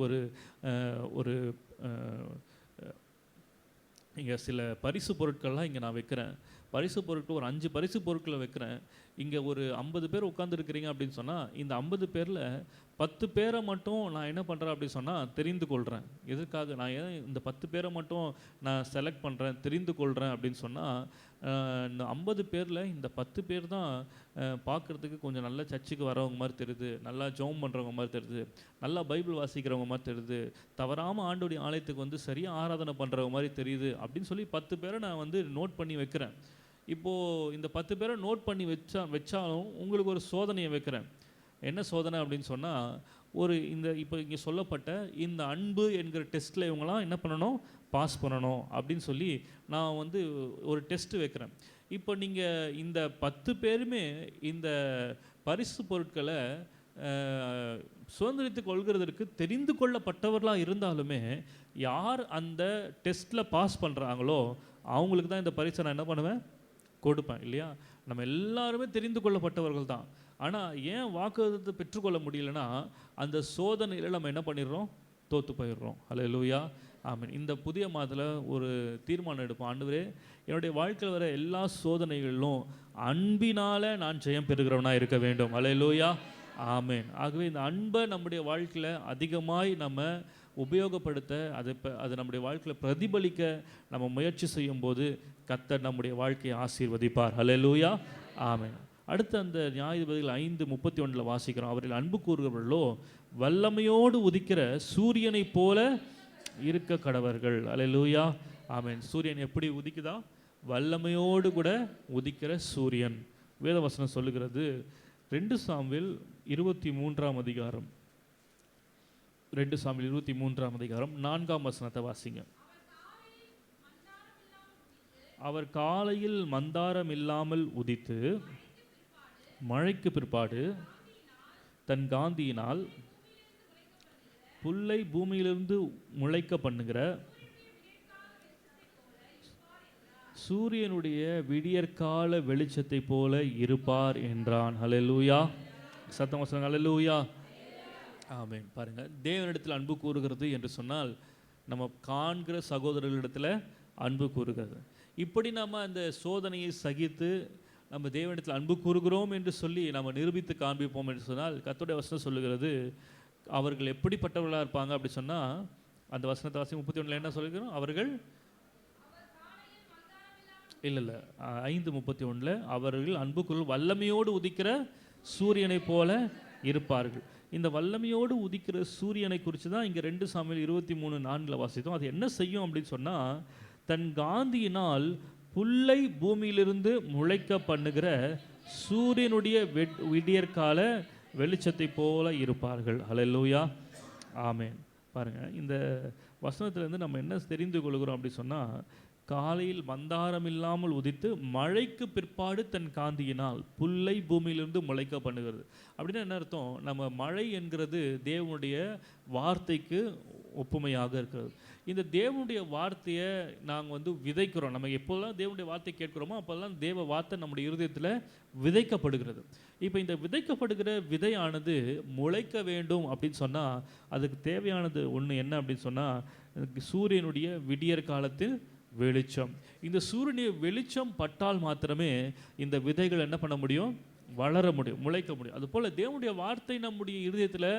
ஒரு இங்கே சில பரிசு பொருட்கள்லாம் இங்கே நான் வைக்கிறேன். பரிசு பொருட்கள் ஒரு 5 பரிசு பொருட்களை வைக்கிறேன். இங்கே ஒரு 50 பேர் உட்காந்துருக்கிறீங்க அப்படின்னு சொன்னால், இந்த 50 பேரில் 10 பேரை மட்டும் நான் என்ன பண்ணுறேன் அப்படின்னு சொன்னால் தெரிந்து கொள்கிறேன். எதற்காக நான் ஏன் இந்த 10 பேரை மட்டும் நான் செலக்ட் பண்ணுறேன், தெரிந்து கொள்கிறேன் அப்படின்னு சொன்னால், இந்த 50 பேரில் இந்த 10 பேர் தான் பார்க்குறதுக்கு கொஞ்சம் நல்லா சர்ச்சுக்கு வரவங்க மாதிரி தெரியுது, நல்லா ஜெபம் பண்ணுறவங்க மாதிரி தெரியுது, நல்லா பைபிள் வாசிக்கிறவங்க மாதிரி தெரியுது, தவறாமல் ஆண்டோடைய ஆலயத்துக்கு வந்து சரியாக ஆராதனை பண்ணுறவங்க மாதிரி தெரியுது அப்படின்னு சொல்லி 10 பேரை நான் வந்து நோட் பண்ணி வைக்கிறேன். இப்போது இந்த 10 பேரை நோட் பண்ணி வச்சாலும் உங்களுக்கு ஒரு சோதனையை வைக்கிறேன். என்ன சோதனை அப்படின்னு சொன்னால், இப்போ இங்கே சொல்லப்பட்ட இந்த அன்பு என்கிற டெஸ்ட்டில் இவங்களாம் என்ன பண்ணணும், பாஸ் பண்ணணும் அப்படின்னு சொல்லி நான் வந்து ஒரு டெஸ்ட்டு வைக்கிறேன். இப்போ நீங்கள் இந்த 10 பேருமே இந்த பரிசு பொருட்களை சுதந்திரித்து கொள்கிறதற்கு தெரிந்து கொள்ளப்பட்டவர்களாக இருந்தாலுமே, யார் அந்த டெஸ்ட்டில் பாஸ் பண்ணுறாங்களோ அவங்களுக்கு தான் இந்த பரிசை நான் என்ன பண்ணுவேன், கொடுப்பேன் இல்லையா. நம்ம எல்லாருமே தெரிந்து கொள்ளப்பட்டவர்கள் தான். ஆனால் ஏன் வாக்குத்தத்தத்தை பெற்றுக்கொள்ள முடியலன்னா, அந்த சோதனையில் நம்ம என்ன பண்ணிடுறோம், தோற்று போயிடுறோம். ஹல்லேலூயா, ஆமென். இந்த புதிய மாதத்தில் ஒரு தீர்மானம் எடுப்போம். ஆண்டவரே, என்னுடைய வாழ்க்கையில் வர எல்லா சோதனைகளிலும் அன்பினால் நான் ஜெயம் பெறுகிறவனாக இருக்க வேண்டும். ஹல்லேலூயா, ஆமென். ஆகவே இந்த அன்பை நம்முடைய வாழ்க்கையில் அதிகமாய் நம்ம உபயோகப்படுத்த, அது நம்முடைய வாழ்க்கையில் பிரதிபலிக்க நம்ம முயற்சி செய்யும்போது கர்த்தர் நம்முடைய வாழ்க்கையை ஆசீர்வதிப்பார். ஹல்லேலூயா, ஆமென். அடுத்து அந்த நியாயாதிபதிகள் 5:31 வாசிக்கிறோம், அவர்கள் அன்பு கூறுகிறவர்களோ வல்லமையோடு உதிக்கிற சூரியனைப் போல இருக்க கடவர்கள். அல்லேலூயா, ஆமென். சூரியன் எப்படி உதிக்குதா? வல்லமையோடு கூட உதிக்கிற சூரியன். வேதவசனம் சொல்லுகிறது 2 சாமுவேல் 23 அதிகாரம், 2 சாமுவேல் 23 அதிகாரம் 4 வசனத்தை வாசிங்க. அவர் காலையில் மந்தாரம் இல்லாமல் உதித்து மழைக்கு பிற்பாடு தன் காந்தியினால் புல்லை பூமியிலிருந்து முளைக்க பண்ணுகிற சூரியனுடைய விடியற்கால வெளிச்சத்தை போல இருப்பார் என்றான். ஹல்லேலூயா, சத்தமா சொல்லுங்க ஹல்லேலூயா, ஆமென். பாருங்க, தேவனிடத்தில் அன்பு கூறுகிறது என்று சொன்னால் நம்ம காண்கிற சகோதரர்களிடத்தில் அன்பு கூறுகிறது. இப்படி நம்ம அந்த சோதனையை சகித்து நம்ம தேவனிடத்தில் அன்பு கூறுகிறோம் என்று சொல்லி நம்ம நிரூபித்து காண்பிப்போம் என்று சொன்னால் கர்த்தருடைய வசனம் சொல்லுகிறது அவர்கள் எப்படிப்பட்டவர்களாக இருப்பாங்க அப்படி சொன்னால் அந்த வசனத்தை வாசி 31 என்ன சொல்லுகிறோம்? அவர்கள் இல்லை 5:31 அவர்கள் அன்புக்குள் வல்லமையோடு உதிக்கிற சூரியனை போல இருப்பார்கள். இந்த வல்லமையோடு உதிக்கிற சூரியனை குறித்து தான் இங்கே 2 சாமுவேல் 23:4 வாசித்தோம். அது என்ன செய்யும் அப்படின்னு சொன்னால் தன் காந்தியினால் புல்லை பூமியிலிருந்து முளைக்க பண்ணுகிற சூரியனுடைய விடியற்கால வெளிச்சத்தை போல இருப்பார்கள். ஹல்லேலூயா, ஆமென். பாருங்கள், இந்த வசனத்திலேருந்து நம்ம என்ன தெரிந்து கொள்கிறோம் அப்படி சொன்னால் காலையில் மந்தாரம் இல்லாமல் உதித்து மழைக்கு பிற்பாடு தன் காந்தியினால் புல்லை பூமியிலிருந்து முளைக்க பண்ணுகிறது. அப்படின்னா என்ன அர்த்தம்? நம்ம மழை என்கிறது தேவனுடைய வார்த்தைக்கு ஒப்புமையாக இருக்கிறது. இந்த தேவனுடைய வார்த்தையை நாங்கள் விதைக்கிறோம். நம்ம எப்போதெல்லாம் தேவனுடைய வார்த்தை கேட்கிறோமோ அப்போல்லாம் தேவ வார்த்தை நம்முடைய இருதயத்தில் விதைக்கப்படுகிறது. இப்போ இந்த விதைக்கப்படுகிற விதையானது முளைக்க வேண்டும் அப்படின்னு சொன்னால் அதுக்கு தேவையானது ஒன்று என்ன அப்படின்னு சொன்னால் சூரியனுடைய விடியற் காலத்தில் வெளிச்சம். இந்த சூரியனுடைய வெளிச்சம் பட்டால் மாத்திரமே இந்த விதைகள் என்ன பண்ண முடியும்? வளர முடியும், முளைக்க முடியும். அதுபோல் தேவனுடைய வார்த்தை நம்முடைய இருதயத்தில்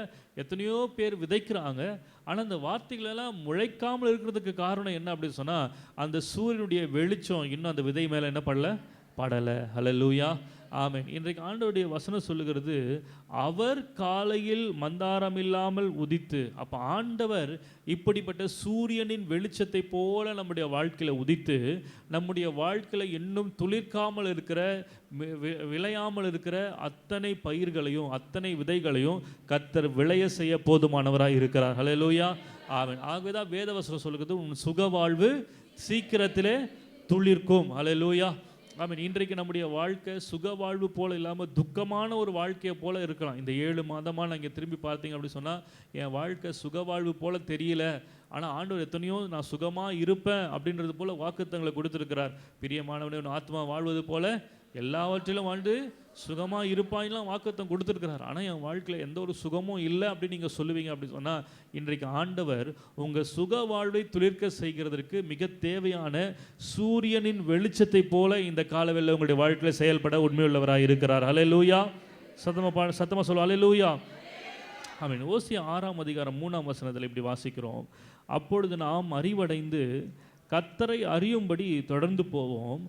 எத்தனையோ பேர் விதைக்கிறாங்க. ஆனால் அந்த வார்த்தைகளெல்லாம் முளைக்காமல் இருக்கிறதுக்கு காரணம் என்ன அப்படின்னு சொன்னால் அந்த சூரியனுடைய வெளிச்சம் இன்னும் அந்த விதை மேலே என்ன படலை. ஹல்லேலூயா, ஆமென். இன்றைக்கு ஆண்டவருடைய வசனம் சொல்லுகிறது அவர் காலையில் மந்தாரம் இல்லாமல் உதித்து. அப்போ ஆண்டவர் இப்படிப்பட்ட சூரியனின் வெளிச்சத்தை போல நம்முடைய வாழ்க்கையில் உதித்து நம்முடைய வாழ்க்கையில் இன்னும் துளிர்க்காமல் இருக்கிற விளையாமல் இருக்கிற அத்தனை பயிர்களையும் அத்தனை விதைகளையும் கர்த்தர் விளைய செய்ய போதுமானவராக இருக்கிறார். ஹல்லேலூயா, ஆமென். ஆகவேதான் வேதவசனம் சொல்லுகிறது உன் சுகவாழ்வு சீக்கிரத்திலே துளிர்க்கும். ஹல்லேலூயா, ஆமென். இன்றைக்கு நம்முடைய வாழ்க்கை சுகவாழ்வு போல இல்லாமல் துக்கமான ஒரு வாழ்க்கையை போல இருக்கலாம். இந்த 7 மாதமாக நீங்கள் திரும்பி பார்த்தீங்க அப்படி சொன்னால் என் வாழ்க்கை சுகவாழ்வு போல தெரியல, ஆனால் ஆண்டவர் எத்தனையோ நான் சுகமாக இருப்பேன் அப்படின்றது போல் வாக்குத்தங்களை கொடுத்துருக்கிறார். பிரியமானவனே உன் ஆத்மா வாழ்வது போல எல்லாவற்றிலும் வாழ்ந்து சுகமாக இருப்பாங்கலாம் வாக்குத்தம் கொடுத்துருக்கிறார். ஆனால் என் வாழ்க்கையில் எந்த ஒரு சுகமும் இல்லை அப்படின்னு நீங்கள் சொல்லுவீங்க அப்படின்னு சொன்னால் இன்றைக்கு ஆண்டவர் உங்கள் சுக வாழ்வை துளிர்க்க செய்கிறதற்கு மிக தேவையான சூரியனின் வெளிச்சத்தை போல இந்த காலவெளியில் உங்களுடைய வாழ்க்கையில் செயல்பட உண்மையுள்ளவராக இருக்கிறார். ஹல்லேலூயா, சத்தமாக சொல்லுவோம் ஹல்லேலூயா, ஆமென். ஓசியா 6 அதிகாரம் 3 வசனத்தில் இப்படி வாசிக்கிறோம், அப்பொழுது நாம் அறிவடைந்து கர்த்தரை அறியும்படி தொடர்ந்து போவோம்,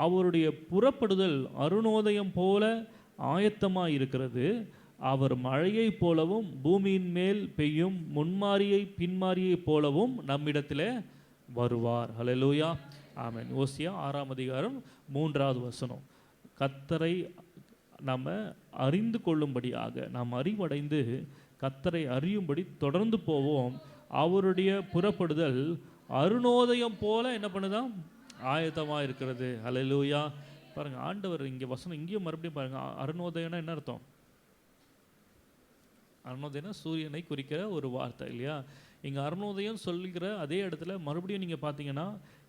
அவருடைய புறப்படுதல் அருணோதயம் போல ஆயத்தமாக இருக்கிறது, அவர் மழையை போலவும் பூமியின் மேல் பெய்யும் முன்மாரியை பின்மாரியை போலவும் நம்மிடத்தில் வருவார். ஹல்லேலூயா, ஆமென். ஓசியா 6 அதிகாரம் 3 வசனம். கர்த்தரை நம்ம அறிந்து கொள்ளும்படியாக நாம் அறிவடைந்து கர்த்தரை அறியும்படி தொடர்ந்து போவோம், அவருடைய புறப்படுதல் அருணோதயம் போல என்ன பண்ணுதான் ஆயத்தமாக இருக்கிறது. ஹல்லேலூயா, பாருங்கள் ஆண்டவர் இங்கே வசனம் இங்கேயும் மறுபடியும் பாருங்கள். அருணோதயம்னா என்ன அர்த்தம்? அருணோதயம்னா சூரியனை குறிக்கிற ஒரு வார்த்தை இல்லையா? இங்கே அருணோதயம் சொல்லிக்கிற அதே இடத்துல மறுபடியும் நீங்கள் பார்த்தீங்கன்னா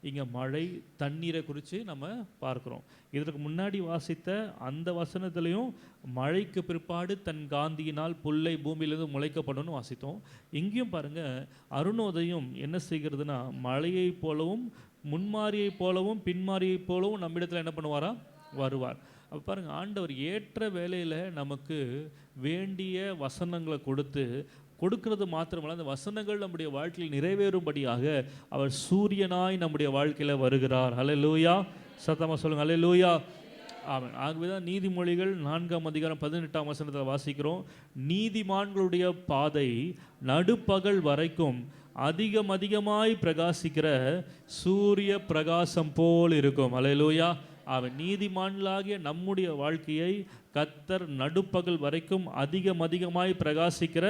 இங்கே மழை தண்ணீரை குறித்து நம்ம பார்க்குறோம். இதற்கு முன்னாடி வாசித்த அந்த வசனத்துலேயும் மழைக்கு பிற்பாடு தன் காந்தியினால் புல்லை பூமியிலிருந்து முளைக்கப்படணும்னு வாசித்தோம். இங்கேயும் பாருங்கள் அருணோதயம் என்ன செய்கிறதுனா மழையை போலவும் முன்மாரியை போலவும் பின்மாரியை போலவும் நம்மிடத்தில் என்ன பண்ணுவாரா? வருவார். அப்போ பாருங்கள் ஆண்டவர் ஏற்ற வேலையில் நமக்கு வேண்டிய வசனங்களை கொடுக்கிறது மாத்திரமல்ல அந்த வசனங்கள் நம்முடைய வாழ்க்கையில் நிறைவேறும்படியாக அவர் சூரியனாய் நம்முடைய வாழ்க்கையில் வருகிறார். ஹல்லேலூயா, சத்தமாக சொல்லுங்கள் ஹல்லேலூயா, ஆமென். ஆகவேதான் நீதிமொழிகள் 4ஆம் அதிகாரம் 18ஆம் வசனத்தில் வாசிக்கிறோம், நீதிமான்களுடைய பாதை நடுப்பகல் வரைக்கும் அதிகமாய் பிரகாசிக்கிற சூரிய பிரகாசம் போல் இருக்கும். அல்லேலூயா. அவன் நீதிமான்களாகிய நம்முடைய வாழ்க்கையை கர்த்தர் நடுப்பகல் வரைக்கும் அதிகமாய் பிரகாசிக்கிற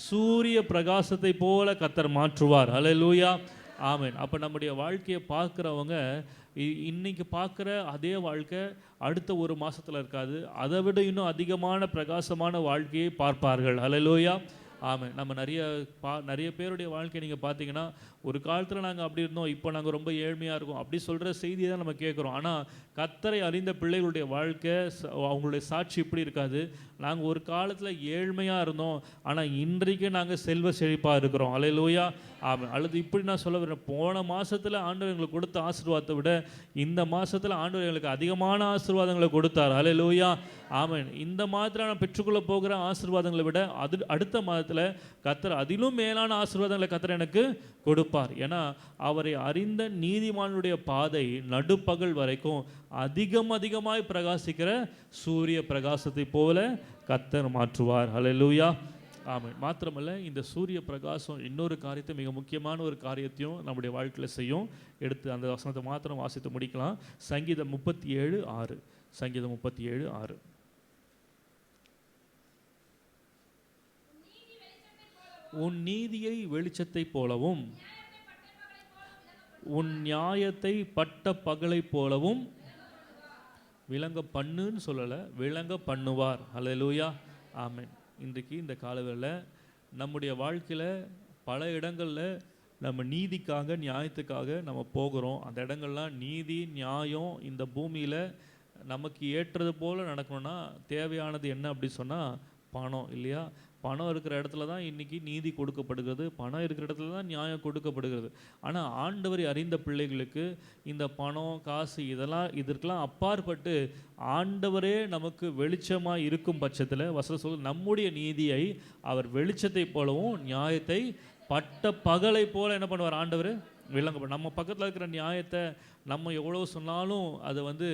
சூரிய பிரகாசத்தை போல கர்த்தர் மாற்றுவார். அல்லேலூயா. ஆமென். அப்போ நம்முடைய வாழ்க்கையை பார்க்குறவங்க இன்னைக்கு பார்க்குற அதே வாழ்க்கை அடுத்த ஒரு மாதத்தில் இருக்காது, அதை விட இன்னும் அதிகமான பிரகாசமான வாழ்க்கையை பார்ப்பார்கள். அல்லேலூயா. ஆமாம். நம்ம நிறைய பேருடைய வாழ்க்கையை நீங்கள் பார்த்தீங்கன்னா, ஒரு காலத்தில் நாங்கள் அப்படி இருந்தோம், இப்போ நாங்கள் ரொம்ப ஏழ்மையாக இருக்கோம் அப்படி சொல்கிற செய்தியை தான் நம்ம கேட்குறோம். ஆனால் கர்த்தரை அறிந்த பிள்ளைகளுடைய வாழ்க்கை அவங்களுடைய சாட்சி இப்படி இருக்காது. நாங்கள் ஒரு காலத்தில் ஏழ்மையாக இருந்தோம், ஆனால் இன்றைக்கு நாங்கள் செல்வ செழிப்பாக இருக்கிறோம். அல்லேலூயா. ஆமாம். அல்லது இப்படி நான் சொல்ல வரேன், போன மாதத்தில் ஆண்டவர் எங்களுக்கு கொடுத்த ஆசீர்வாதத்தை விட இந்த மாதத்தில் ஆண்டவர் எங்களுக்கு அதிகமான ஆசீர்வாதங்களை கொடுத்தார். அல்லேலூயா. ஆமாம். இந்த மாதத்தில் நான் பெற்றுக்கொள்ள போகிற ஆசீர்வாதங்களை விட அடுத்த மாதத்தில் கர்த்தர் அதிலும் மேலான ஆசீர்வாதங்களை கர்த்தர் எனக்கு கொடுப்பார். ஏன்னா அவரை அறிந்த நீதிமானுடைய பாதை நடுப்பகல் வரைக்கும் அதிகமாய் பிரகாசிக்கிற சூரிய பிரகாசத்தை போல கர்த்தர் மாற்றுவார். அல்லேலூயா. ஆமாம். மாத்திரமல்ல, இந்த சூரிய பிரகாசம் இன்னொரு காரியத்தை, மிக முக்கியமான ஒரு காரியத்தையும் நம்முடைய வாழ்க்கையில் செய்யும். எடுத்து அந்த வசனத்தை மாத்திரம் வாசித்து முடிக்கலாம். சங்கீதம் 37:6. சங்கீதம் 37:6. உன் நீதியை வெளிச்சத்தை போலவும் உன் நியாயத்தை பட்ட பகலை போலவும் விளங்க பண்ணுன்னு சொல்லலை, விளங்க பண்ணுவார். அல்லேலூயா. ஆமென். இன்றைக்கு இந்த காலவேளையில் நம்முடைய வாழ்க்கையில் பல இடங்களில் நம்ம நீதிக்காக நியாயத்துக்காக நம்ம போகிறோம். அந்த இடங்கள்லாம் நீதி நியாயம் இந்த பூமியில் நமக்கு ஏற்றது போல் நடக்கணும்னா தேவையானது என்ன அப்படி சொன்னால் பணம், இல்லையா? பணம் இருக்கிற இடத்துல தான் இன்றைக்கி நீதி கொடுக்கப்படுகிறது, பணம் இருக்கிற இடத்துல தான் நியாயம் கொடுக்கப்படுகிறது. ஆனால் ஆண்டவரை அறிந்த பிள்ளைகளுக்கு இந்த பணம் காசு இதற்கெல்லாம் அப்பாற்பட்டு ஆண்டவரே நமக்கு வெளிச்சமாக இருக்கும் பட்சத்தில் வசனம் சொல்ல, நம்முடைய நீதியை அவர் வெளிச்சத்தை போலவும் நியாயத்தை பட்ட பகலை போல என்ன பண்ணுவார் ஆண்டவர் விளங்க. நம்ம பக்கத்தில் இருக்கிற நியாயத்தை நம்ம எவ்வளோ சொன்னாலும் அது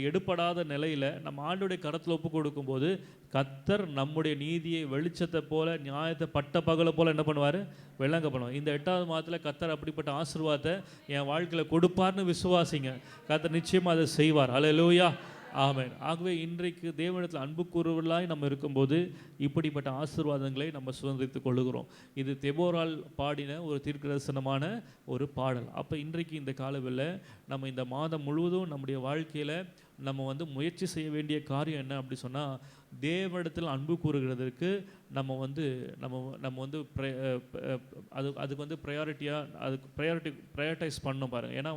எடுப்படாத நிலையில் நம்ம ஆண்டோடைய கரத்தில் ஒப்பு கொடுக்கும்போது கர்த்தர் நம்முடைய நீதியை வெளிச்சத்தை போல நியாயத்தை பட்ட பகலை போல என்ன பண்ணுவார் விளங்க பண்ணுவார். இந்த 8வது மாதத்தில் கர்த்தர் அப்படிப்பட்ட ஆசீர்வாதத்தை என் வாழ்க்கையில் கொடுப்பார்னு விசுவாசிங்க. கர்த்தர் நிச்சயமாக அதை செய்வார். அல்லேலூயா. ஆமென். ஆகவே இன்றைக்கு தேவனிடத்தில் அன்பு கூறுவர்களாய் நம்ம இருக்கும்போது இப்படிப்பட்ட ஆசீர்வாதங்களை நம்ம சுதந்திரித்துக் கொள்ளுகிறோம். இது தெபோரால் பாடின ஒரு தீர்க்கதரிசனமான ஒரு பாடல். அப்போ இன்றைக்கு இந்த காலவில் நம்ம இந்த மாதம் முழுவதும் நம்முடைய வாழ்க்கையில் நம்ம முயற்சி செய்ய வேண்டிய காரியம் என்ன அப்படி சொன்னால், தேவனிடத்தில் அன்பு கூறுகிறதுக்கு நம்ம அதுக்கு ப்ரையாரிட்டைஸ் பண்ணணும் பாருங்கள். ஏன்னா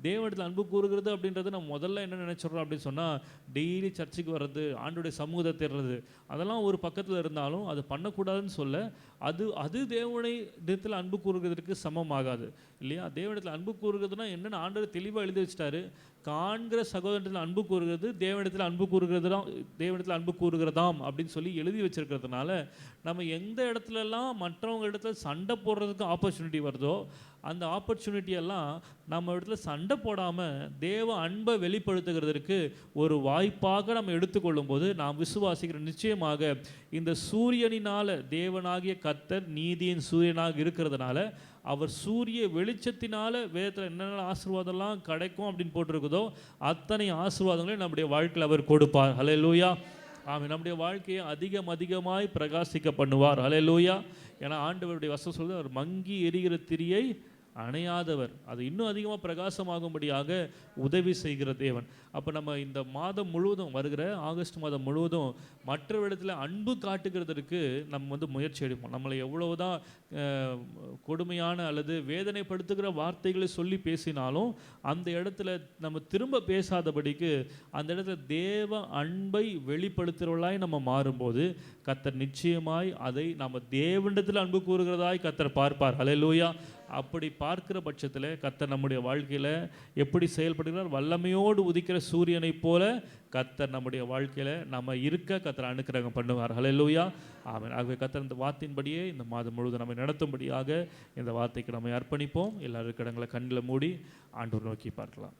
தேவனிடத்தில் அன்பு கூறுகிறது அப்படின்றது நம்ம முதல்ல என்ன நினைச்சிடறோம் அப்படின்னு சொன்னால், டெய்லி சர்ச்சுக்கு வர்றது, ஆண்டோடைய சமூகத்தை தேடுறது, அதெல்லாம் ஒரு பக்கத்தில் இருந்தாலும் அது பண்ணக்கூடாதுன்னு சொல்ல, அது தேவனிடத்தில் அன்பு கூறுகிறதுக்கு சமமாகாது, இல்லையா? தேவனிடத்தில் அன்பு கூறுகிறதுனா என்னென்னு ஆண்டவர் தெளிவாக எழுதி வச்சிட்டாரு. காண்கிற சகோதரத்தில் அன்பு கூறுகிறது தேவனிடத்தில் அன்பு கூறுகிறதாம் அப்படின்னு சொல்லி எழுதி வச்சிருக்கிறதுனால நம்ம எந்த இடத்துலலாம் மற்றவங்க இடத்துல சண்டை போடுறதுக்கு ஆப்பர்ச்சுனிட்டி வருதோ அந்த ஆப்பர்ச்சுனிட்டியெல்லாம் நம்ம இடத்துல சண்டை போடாமல் தேவ அன்பை வெளிப்படுத்துகிறதுக்கு ஒரு வாய்ப்பாக நம்ம எடுத்துக்கொள்ளும் போது நாம் விசுவாசிக்கிற நிச்சயமாக இந்த சூரியனினால் தேவனாகிய கர்த்தர் நீதியின் சூரியனாக இருக்கிறதுனால அவர் சூரிய வெளிச்சத்தினால வேதத்தில் என்னென்ன ஆசீர்வாதம்லாம் கிடைக்கும் அப்படின்னு போட்டிருக்குதோ அத்தனை ஆசீர்வாதங்களையும் நம்முடைய வாழ்க்கையில் அவர் கொடுப்பார். ஹல்லேலூயா. ஆமென். நம்முடைய வாழ்க்கையை அதிகமாய் பிரகாசிக்க பண்ணுவார். ஹல்லேலூயா. ஏன்னா ஆண்டவருடைய வசனம் சொல்லுது, அவர் மங்கி எரிகிற திரியை அணையாதவர், அது இன்னும் அதிகமாக பிரகாசமாகும்படியாக உதவி செய்கிற தேவன். அப்போ நம்ம இந்த மாதம் முழுவதும் வருகிற ஆகஸ்ட் மாதம் முழுவதும் மற்றவரிடத்தில் அன்பு காட்டுகிறதுக்கு நம்ம முயற்சி எடுப்போம். நம்மளை எவ்வளவுதான் கொடுமையான அல்லது வேதனைப்படுத்துகிற வார்த்தைகளை சொல்லி பேசினாலும் அந்த இடத்துல நம்ம திரும்ப பேசாதபடிக்கு அந்த இடத்துல தேவ அன்பை வெளிப்படுத்துகிறவர்களாய் நம்ம மாறும்போது கர்த்தர் நிச்சயமாய் அதை நம்ம தேவனிடத்தில் அன்பு கூறுகிறதாய் கர்த்தர் பார்ப்பார். ஹல்லேலூயா. அப்படி பார்க்கிற பட்சத்தில் கர்த்தர் நம்முடைய வாழ்க்கையில் எப்படி செயல்படுகிறார், வல்லமையோடு உதிக்கிற சூரியனை போல கர்த்தர் நம்முடைய வாழ்க்கையில் நம்ம இருக்க கர்த்தர் அனுக்கிரகம் பண்ணுவார். ஹல்லேலூயா. ஆமென். ஆகவே கர்த்தர் இந்த வார்த்தையின்படியே இந்த மாதம் முழுவதும் நம்மை நடத்தும்படியாக இந்த வார்த்தைக்கு நம்மை அர்ப்பணிப்போம். எல்லாரும் இடங்களை கண்ணில் மூடி ஆண்டவர் நோக்கி பார்க்கலாம்.